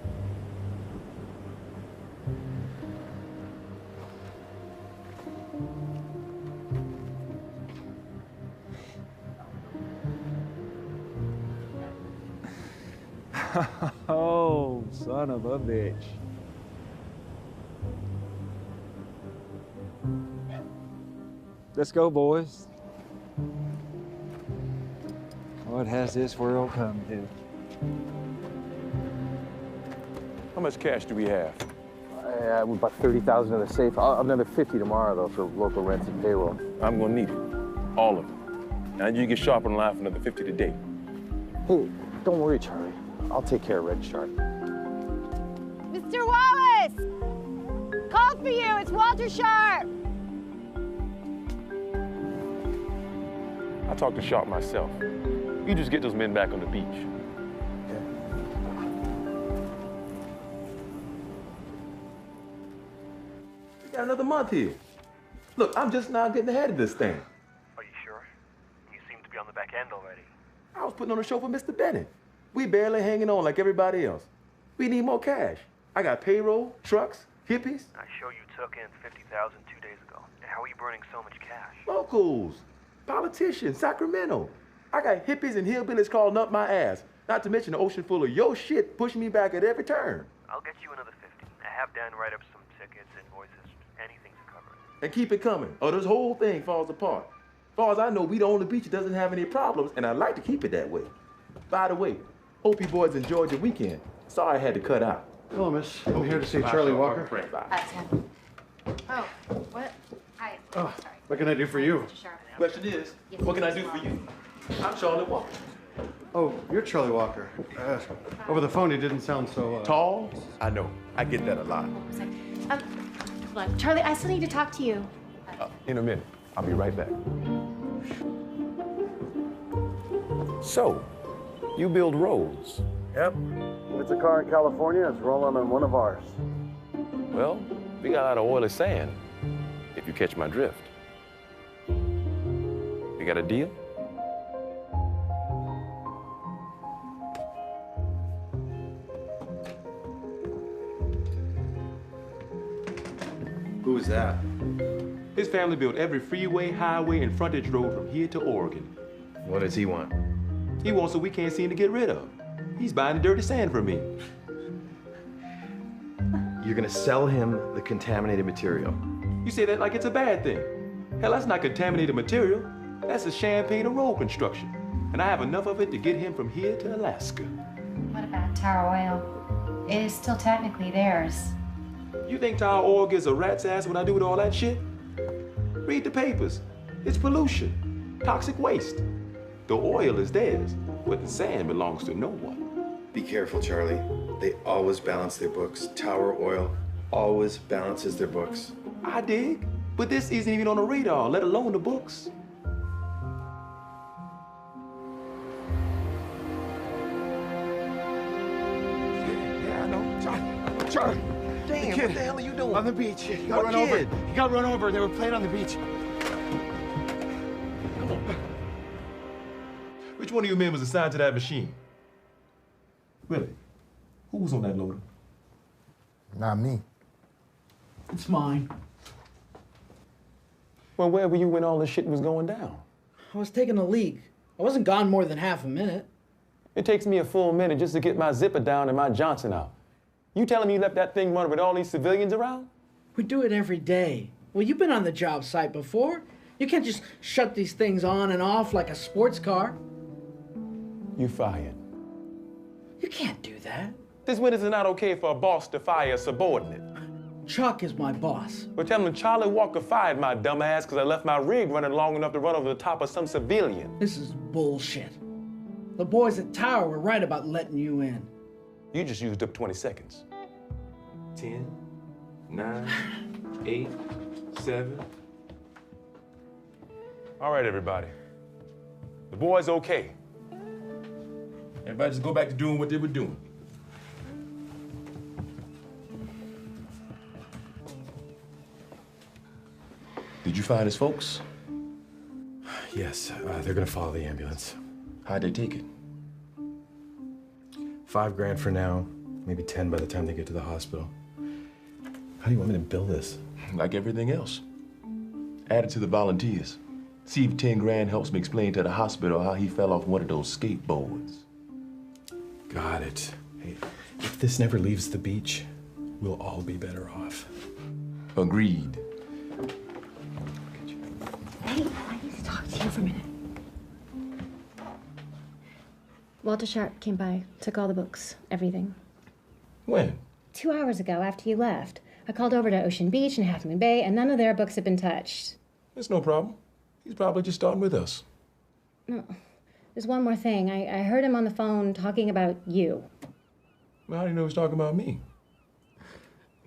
Oh, son of a bitch. Let's go, boys. What has this world come to? How much cash do we have? About 30,000 in the safe. I'll have another 50 tomorrow, though, for local rents and payroll. I'm gonna need it. All of it. And you get sharp on the line for another 50 today. Hey, don't worry, Charlie. I'll take care of Red Sharp. Mr. Wallace! Called for you. It's Walter Sharp. I'll talk to Sharp myself. You just get those men back on the beach. Got another month here. Look, I'm just now getting ahead of this thing. Are you sure? You seem to be on the back end already. I was putting on a show for Mr. Bennett. We barely hanging on like everybody else. We need more cash. I got payroll, trucks, hippies. I show you took in $50,000 2 days ago. And how are you burning so much cash? Locals, politicians, Sacramento. I got hippies and hillbillies crawling up my ass. Not to mention the ocean full of your shit pushing me back at every turn. I'll get you another 50. I have Dan write up some tickets, invoices, anything to cover it. And keep it coming, or this whole thing falls apart. As far as I know, we the only beach that doesn't have any problems, and I'd like to keep it that way. By the way, hope you boys enjoyed your weekend. Sorry I had to cut out. Hello, miss. I'm here to see Charlie Walker. That's him. Oh, what? Hi. Oh, what can I do for you? Question is, what can I do for you? I'm Charlie Walker. Oh, you're Charlie Walker. Over the phone, you didn't sound so... Tall? I know. I get that a lot. Hold on. Charlie, I still need to talk to you. In a minute. I'll be right back. So, you build roads? Yep. If it's a car in California, it's rolling on one of ours. Well, we got a lot of oily sand, if you catch my drift. We got a deal? Who is that? His family built every freeway, highway, and frontage road from here to Oregon. What does he want? He wants what we can't seem to get rid of. He's buying the dirty sand from me. You're gonna sell him the contaminated material. You say that like it's a bad thing. Hell, that's not contaminated material. That's a champagne of road construction. And I have enough of it to get him from here to Alaska. What about Tower Oil? It is still technically theirs. You think Tower Oil gives a rat's ass what I do with all that shit? Read the papers. It's pollution, toxic waste. The oil is theirs, but the sand belongs to no one. Be careful, Charlie. They always balance their books. Tower Oil always balances their books. I dig, but this isn't even on the radar, let alone the books. Yeah, I know. Charlie. Damn, what the hell are you doing? On the beach. He got run over. He got run over. They were playing on the beach. Come on. Which one of you men was assigned to that machine? Really? Who was on that loader? Not me. It's mine. Well, where were you when all this shit was going down? I was taking a leak. I wasn't gone more than half a minute. It takes me a full minute just to get my zipper down and my Johnson out. You telling me you left that thing running with all these civilians around? We do it every day. Well, you've been on the job site before. You can't just shut these things on and off like a sports car. You fired. You can't do that. This when is it not okay for a boss to fire a subordinate? Chuck is my boss. Well, tell him Charlie Walker fired my dumb ass because I left my rig running long enough to run over the top of some civilian. This is bullshit. The boys at Tower were right about letting you in. You just used up 20 seconds. 10, 9, 8, 7. All right, everybody. The boy's okay. Everybody just go back to doing what they were doing. Did you find his folks? Yes, they're gonna follow the ambulance. How'd they take it? $5 for now, maybe 10 by the time they get to the hospital. How do you want me to bill this? Like everything else. Add it to the volunteers. See if 10 grand helps me explain to the hospital how he fell off one of those skateboards. Got it. Hey, if this never leaves the beach, we'll all be better off. Agreed. Eddie, I need to talk to you for a minute. Walter Sharp came by, took all the books, everything. When? 2 hours ago, after you left. I called over to Ocean Beach and Half Moon Bay, and none of their books have been touched. It's no problem. He's probably just starting with us. No. There's one more thing. I heard him on the phone talking about you. Well, how do you know he was talking about me?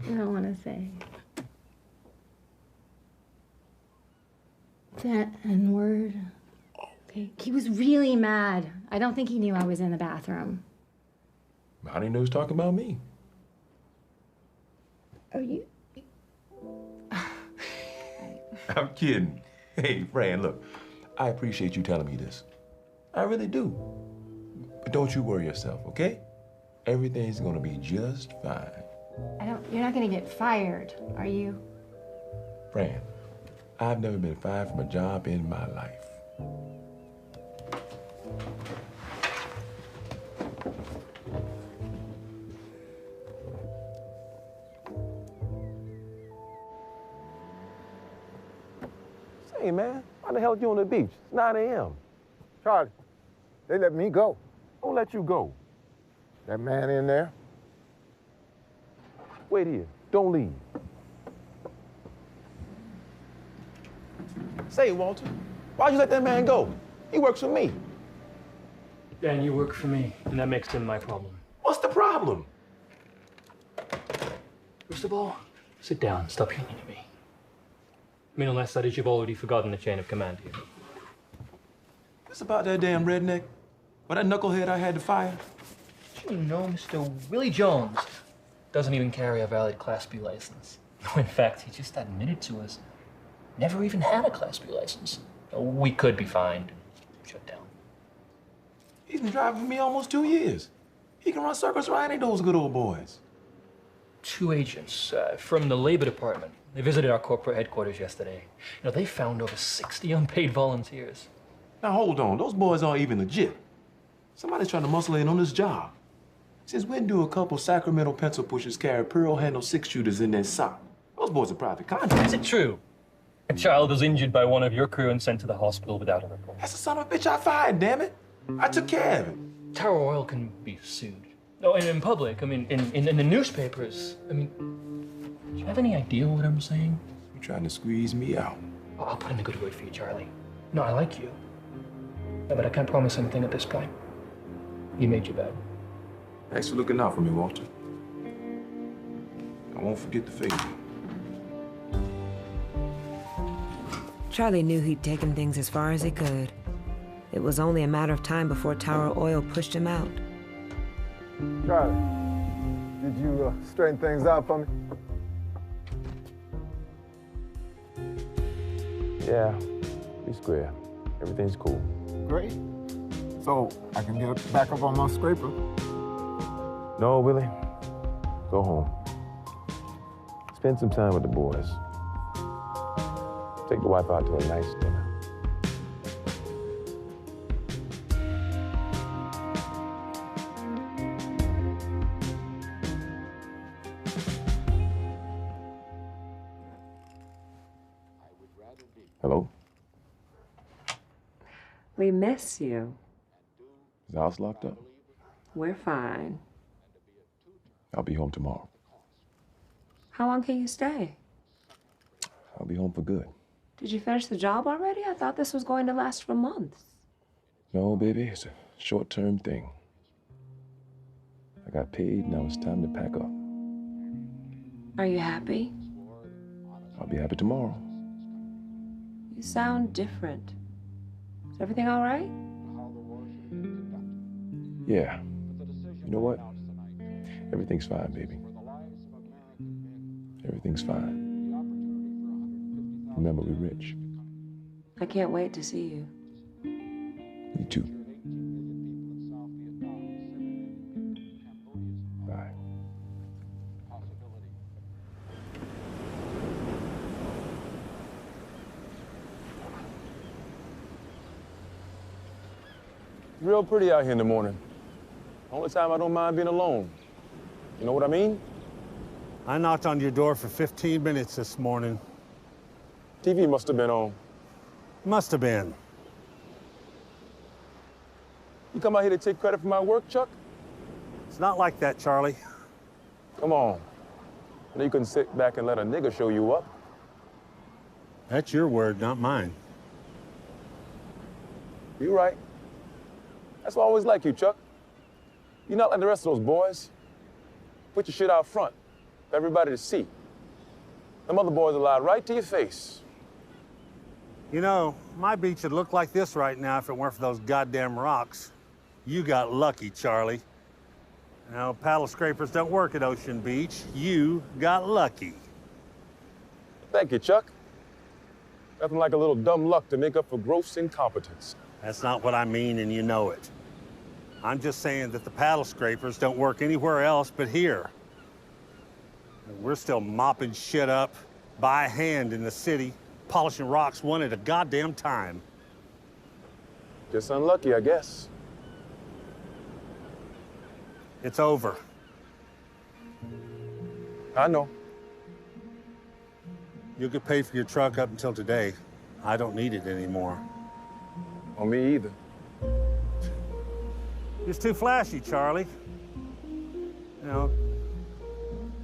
I don't want to say. That N-word. Okay. He was really mad. I don't think he knew I was in the bathroom. How do you know he was talking about me? Are you... I'm kidding. Hey, Fran, look, I appreciate you telling me this. I really do. But don't you worry yourself, okay? Everything's gonna be just fine. You're not gonna get fired, are you? Fran, I've never been fired from a job in my life. Say, man, why the hell are you on the beach? It's 9 a.m. Charlie, they let me go. Who let you go? That man in there. Wait here. Don't leave. Say, Walter, why'd you let that man go? He works for me. Dan, you work for me, and that makes him my problem. What's the problem? First of all, sit down. Stop yelling at me. I mean, unless that is you've already forgotten the chain of command here. What's about that damn redneck? Or that knucklehead I had to fire? You know, Mr. Willie Jones doesn't even carry a valid Class B license. No, in fact, he just admitted to us never even had a Class B license. We could be fined, shut down. He's been driving for me almost 2 years. He can run circles around any of those good old boys. 2 agents from the Labor Department. They visited our corporate headquarters yesterday. You know, they found over 60 unpaid volunteers. Now, hold on. Those boys aren't even legit. Somebody's trying to muscle in on this job. Since when do a couple Sacramento pencil pushers carry pearl-handled six-shooters in their sock? Those boys are private contractors. Is it true? A child was injured by one of your crew and sent to the hospital without a report. That's the son of a bitch I fired, damn it. I took care of it. Tower Oil can be sued. No, and in public, I mean, in the newspapers. I mean, do you have any idea what I'm saying? You're trying to squeeze me out. Oh, I'll put in a good word for you, Charlie. No, I like you. No, but I can't promise anything at this point. You made your bed. Thanks for looking out for me, Walter. I won't forget the favor. Charlie knew he'd taken things as far as he could. It was only a matter of time before Tower Oil pushed him out. Charlie, did you straighten things out for me? Yeah, be square. Everything's cool. Great. So I can get back up on my scraper. No, Willie. Go home. Spend some time with the boys. Take the wife out to a nice dinner. Hello? We miss you. Is the house locked up? We're fine. I'll be home tomorrow. How long can you stay? I'll be home for good. Did you finish the job already? I thought this was going to last for months. No, baby, it's a short-term thing. I got paid, now it's time to pack up. Are you happy? I'll be happy tomorrow. You sound different. Is everything all right? Yeah. You know what? Everything's fine, baby. Everything's fine. Remember, we're rich. I can't wait to see you. Me too. Bye. Real pretty out here in the morning. Only time I don't mind being alone. You know what I mean? I knocked on your door for 15 minutes this morning. TV must have been on. Must have been. You come out here to take credit for my work, Chuck? It's not like that, Charlie. Come on. I know you couldn't sit back and let a nigga show you up. That's your word, not mine. You're right. That's why I always like you, Chuck. You're not like the rest of those boys. Put your shit out front for everybody to see. Them other boys will lie right to your face. You know, my beach would look like this right now if it weren't for those goddamn rocks. You got lucky, Charlie. Now, paddle scrapers don't work at Ocean Beach. You got lucky. Thank you, Chuck. Nothing like a little dumb luck to make up for gross incompetence. That's not what I mean, and you know it. I'm just saying that the paddle scrapers don't work anywhere else but here. We're still mopping shit up by hand in the city, polishing rocks one at a goddamn time. Just unlucky, I guess. It's over. I know. You'll get paid for your truck up until today. I don't need it anymore. Well, me either. It's too flashy, Charlie. You know,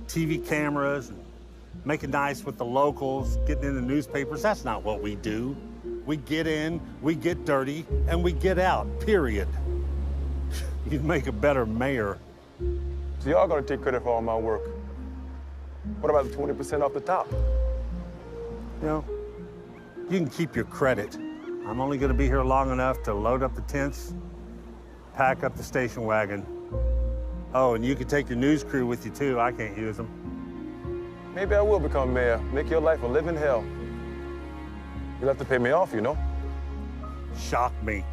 TV cameras, and making nice with the locals, getting in the newspapers, that's not what we do. We get in, we get dirty, and we get out, period. You'd make a better mayor. So y'all gonna take credit for all my work. What about the 20% off the top? You know, you can keep your credit. I'm only gonna be here long enough to load up the tents, pack up the station wagon. Oh, and you can take your news crew with you too. I can't use them. Maybe I will become mayor, make your life a living hell. You'll have to pay me off, you know. Shock me.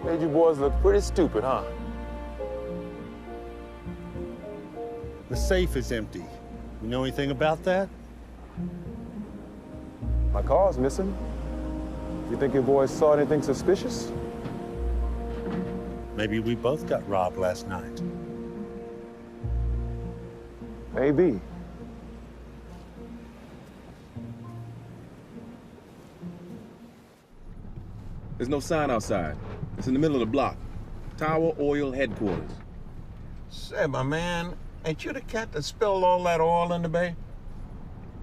Made you boys look pretty stupid, huh? The safe is empty. You know anything about that? My car's missing. You think your boys saw anything suspicious? Maybe we both got robbed last night. Maybe. There's no sign outside. It's in the middle of the block. Tower Oil Headquarters. Say, my man, ain't you the cat that spilled all that oil in the bay?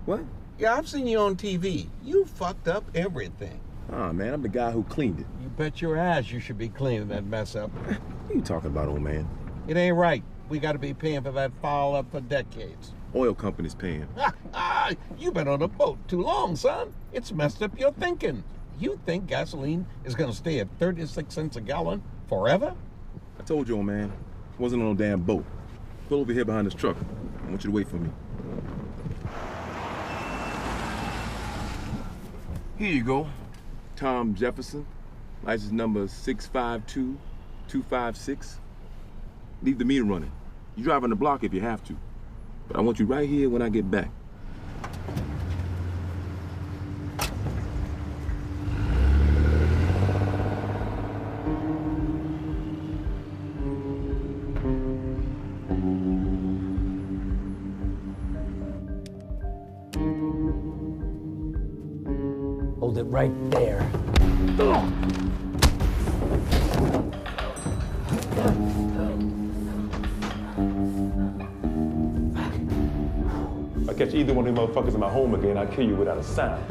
What? Yeah, I've seen you on TV. You fucked up everything. Oh, man, I'm the guy who cleaned it. You bet your ass you should be cleaning that mess up. What are you talking about, old man? It ain't right. We gotta be paying for that foul up for decades. Oil company's paying. You've been on a boat too long, son. It's messed up your thinking. You think gasoline is gonna stay at 36 cents a gallon forever? I told you, old man. I wasn't on no damn boat. Pull over here behind this truck. I want you to wait for me. Here you go. Tom Jefferson. License number 652256. Leave the meter running. You drive on the block if you have to. But I want you right here when I get back. Hold it right there. If I catch either one of these motherfuckers in my home again, I'll kill you without a sound.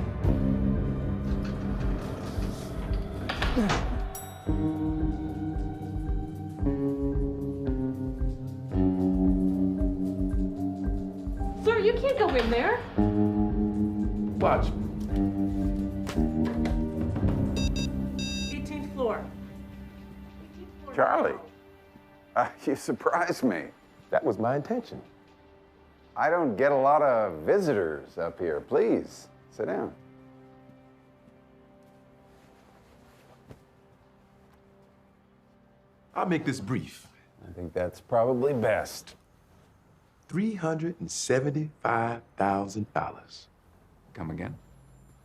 Sir, you can't go in there. Watch. 18th floor. Charlie, you surprised me. That was my intention. I don't get a lot of visitors up here. Please, sit down. I'll make this brief. I think that's probably best. $375,000. Come again?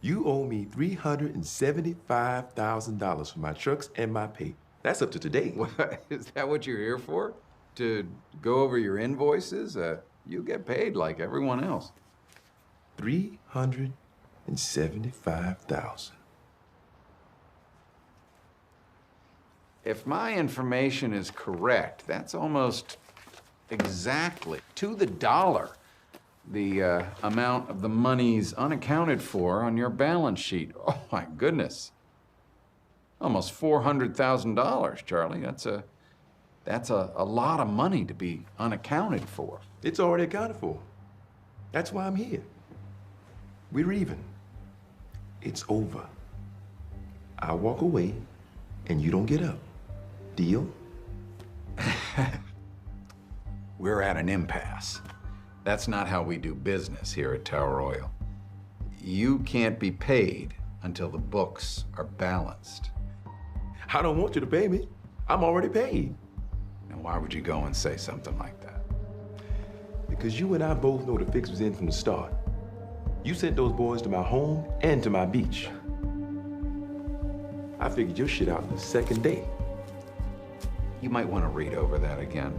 You owe me $375,000 for my trucks and my pay. That's up to today. What, is that what you're here for? To go over your invoices? You get paid like everyone else. $375,000. If my information is correct, that's almost exactly, to the dollar, the amount of the monies unaccounted for on your balance sheet. Oh, my goodness. Almost $400,000, Charlie. That's a lot of money to be unaccounted for. It's already accounted for. That's why I'm here. We're even. It's over. I walk away, and you don't get up. Deal? We're at an impasse. That's not how we do business here at Tower Oil. You can't be paid until the books are balanced. I don't want you to pay me. I'm already paid. Now, why would you go and say something like that? Because you and I both know the fix was in from the start. You sent those boys to my home and to my beach. I figured your shit out the second day. You might want to read over that again.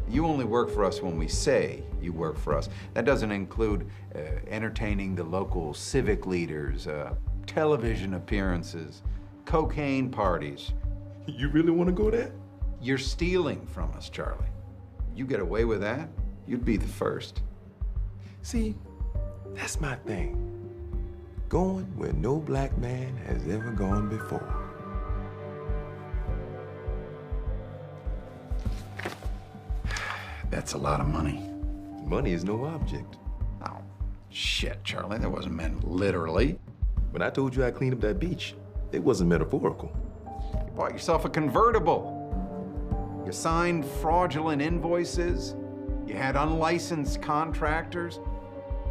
You only work for us when we say you work for us. That doesn't include entertaining the local civic leaders, television appearances, cocaine parties. You really want to go there? You're stealing from us, Charlie. You get away with that, you'd be the first. See, that's my thing. Going where no black man has ever gone before. That's a lot of money. Money is no object. Oh, shit, Charlie, that wasn't meant literally. When I told you I cleaned up that beach, it wasn't metaphorical. You bought yourself a convertible. You signed fraudulent invoices. You had unlicensed contractors.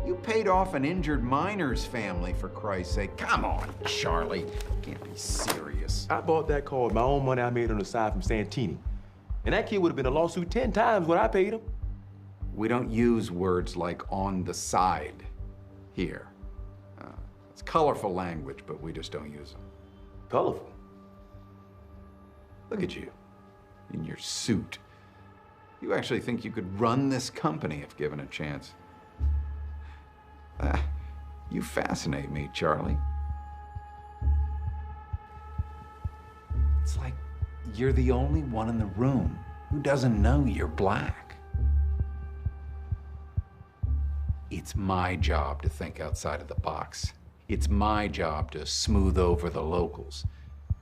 You paid off an injured miner's family, for Christ's sake. Come on, Charlie. You can't be serious. I bought that car with my own money I made on the side from Santini. And that kid would have been a lawsuit 10 times what I paid him. We don't use words like on the side here. It's colorful language, but we just don't use them. Colorful? Look at you, in your suit. You actually think you could run this company if given a chance. You fascinate me, Charlie. It's like you're the only one in the room who doesn't know you're black. It's my job to think outside of the box. It's my job to smooth over the locals.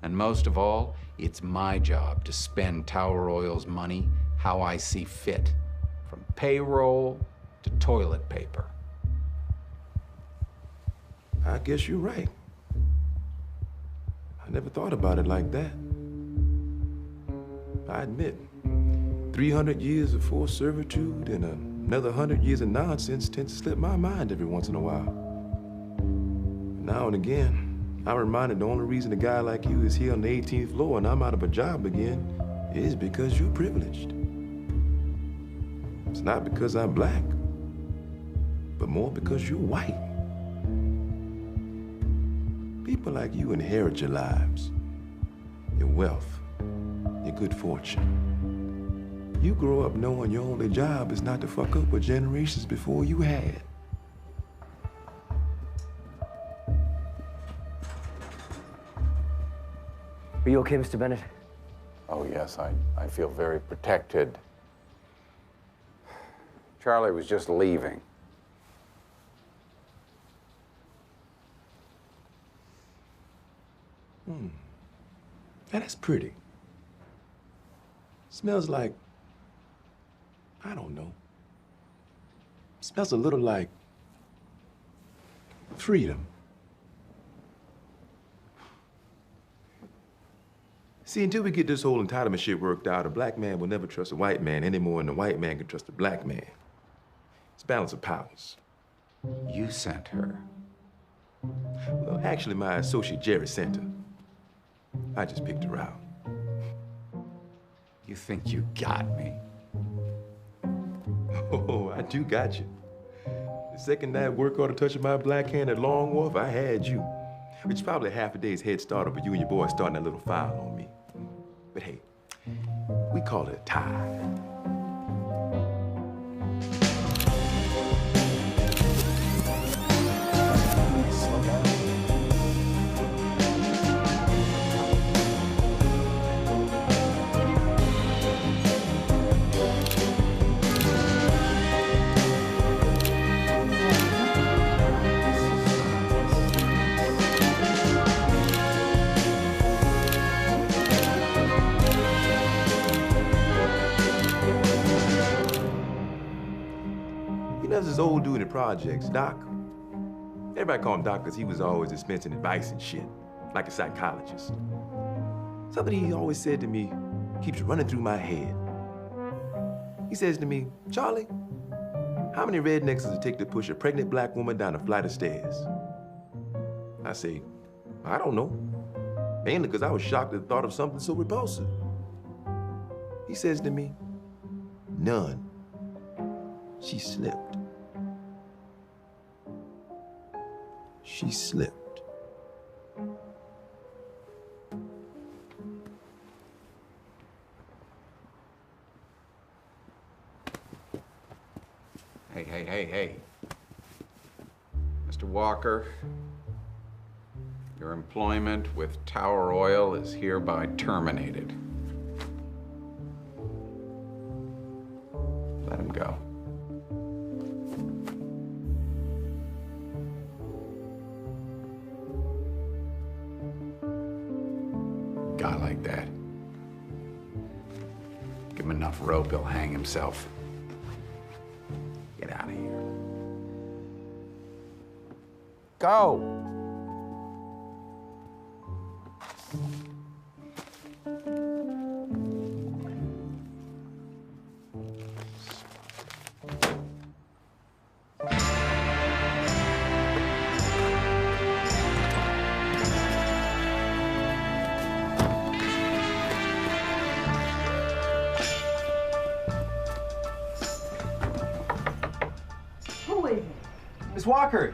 And most of all, it's my job to spend Tower Oil's money how I see fit, from payroll to toilet paper. I guess you're right. I never thought about it like that. I admit, 300 years of forced servitude and another 100 years of nonsense tends to slip my mind every once in a while. Now and again, I'm reminded the only reason a guy like you is here on the 18th floor and I'm out of a job again is because you're privileged. It's not because I'm black, but more because you're white. People like you inherit your lives, your wealth, your good fortune. You grow up knowing your only job is not to fuck up what generations before you had. Are you okay, Mr. Bennett? Oh, yes, I feel very protected. Charlie was just leaving. Now that's pretty. Smells like, I don't know. Smells a little like freedom. See, until we get this whole entitlement shit worked out, a black man will never trust a white man any more than a white man can trust a black man. It's balance of powers. You sent her. Well, actually, my associate Jerry sent her. I just picked her out. You think you got me? Oh, I do got you. The second that work order touching my black hand at Long Wharf, I had you. Which is probably half a day's head start over you and your boy starting that little file on me. But hey, we call it a tie. There's this old dude in the projects, Doc. Everybody called him Doc because he was always dispensing advice and shit, like a psychologist. Something he always said to me keeps running through my head. He says to me, Charlie, how many rednecks does it take to push a pregnant black woman down a flight of stairs? I say, I don't know. Mainly because I was shocked at the thought of something so repulsive. He says to me, none. She slipped. She slipped. Hey. Mr. Walker, your employment with Tower Oil is hereby terminated. Let him go. Guy like that. Give him enough rope, he'll hang himself. Get out of here. Go! Miss Walker,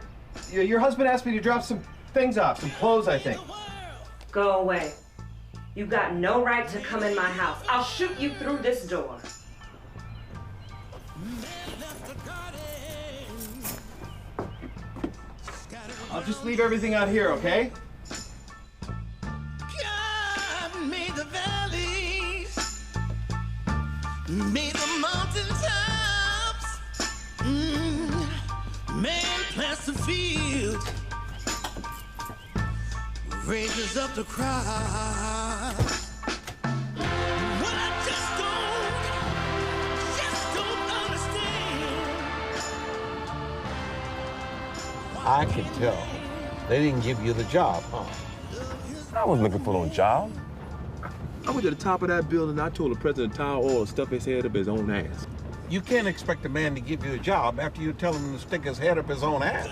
your husband asked me to drop some things off, some clothes, I think. Go away. You got no right to come in my house. I'll shoot you through this door. I'll just leave everything out here, okay? God made the valleys, made the mountaintops. Man plants the field, raises up the crop. Well, I just don't understand. I can tell. They didn't give you the job, huh? I wasn't looking for no job. I went to the top of that building and I told the president of Tower Oil to stuff his head up his own ass. You can't expect a man to give you a job after you tell him to stick his head up his own ass.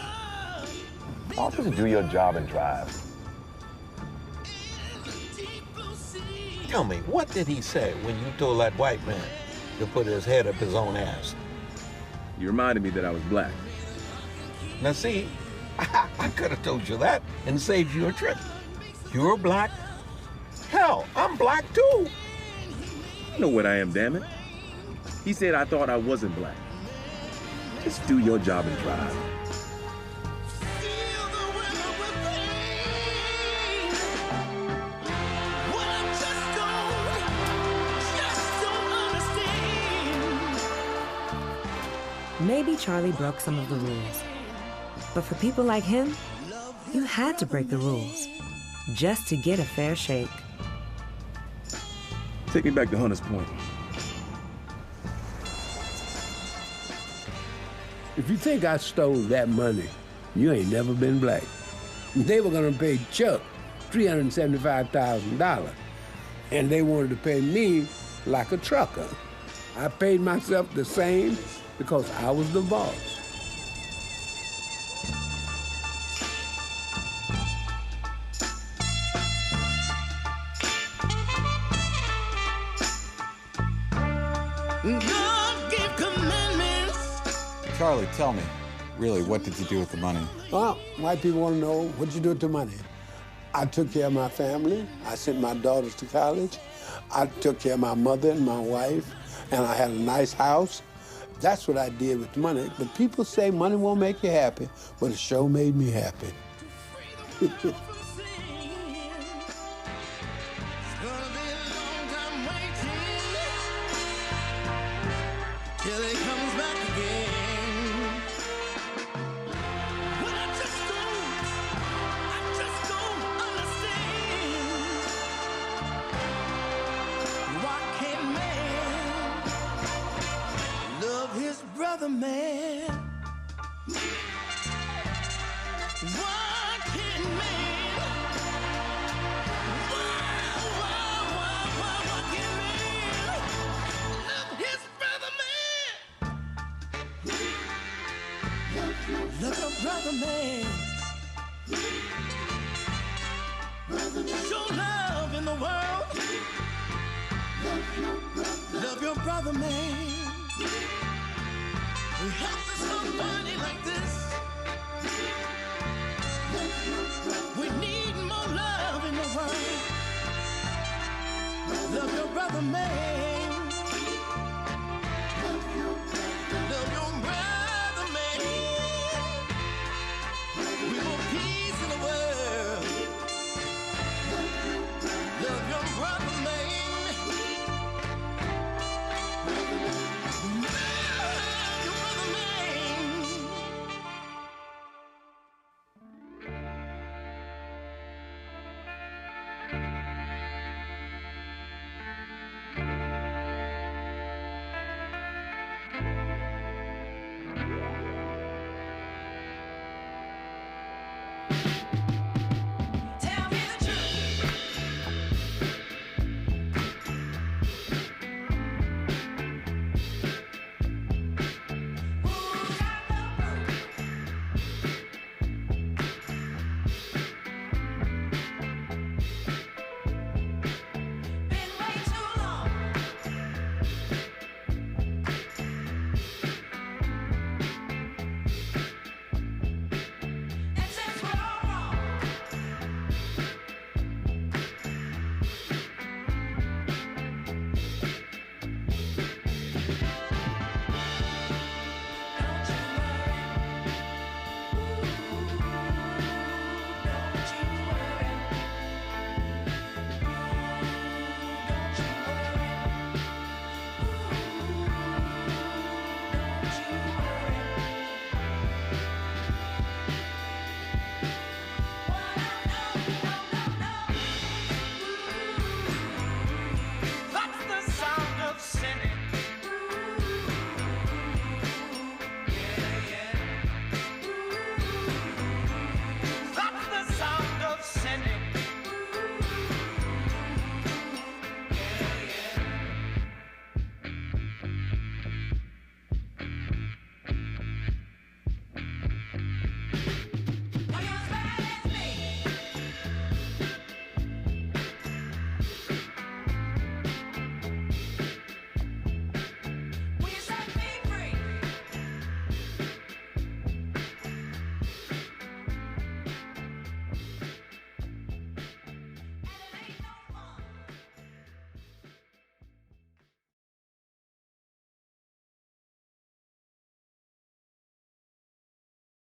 I'll just do your job and drive. Tell me, what did he say when you told that white man to put his head up his own ass? You reminded me that I was black. Now see, I could have told you that and saved you a trip. You're black? Hell, I'm black too. You know what I am, damn it. He said I thought I wasn't black. Just do your job and drive. Maybe Charlie broke some of the rules. But for people like him, you had to break the rules just to get a fair shake. Take me back to Hunter's Point. If you think I stole that money, you ain't never been black. They were gonna pay Chuck $375,000, and they wanted to pay me like a trucker. I paid myself the same because I was the boss. God gave commandments. Charlie, tell me, really, what did you do with the money? Well, white people want to know, what'd you do with the money? I took care of my family. I sent my daughters to college. I took care of my mother and my wife, and I had a nice house. That's what I did with the money. But people say money won't make you happy, but it sure made me happy. Till he comes back again. Well, I just don't understand. Why can't man love his brother, man? Why can't man? Why can't man love his brother, man? Look up, brother, man. brother, man. We have to stop fighting like this. We need more love in the world. Love your brother, man.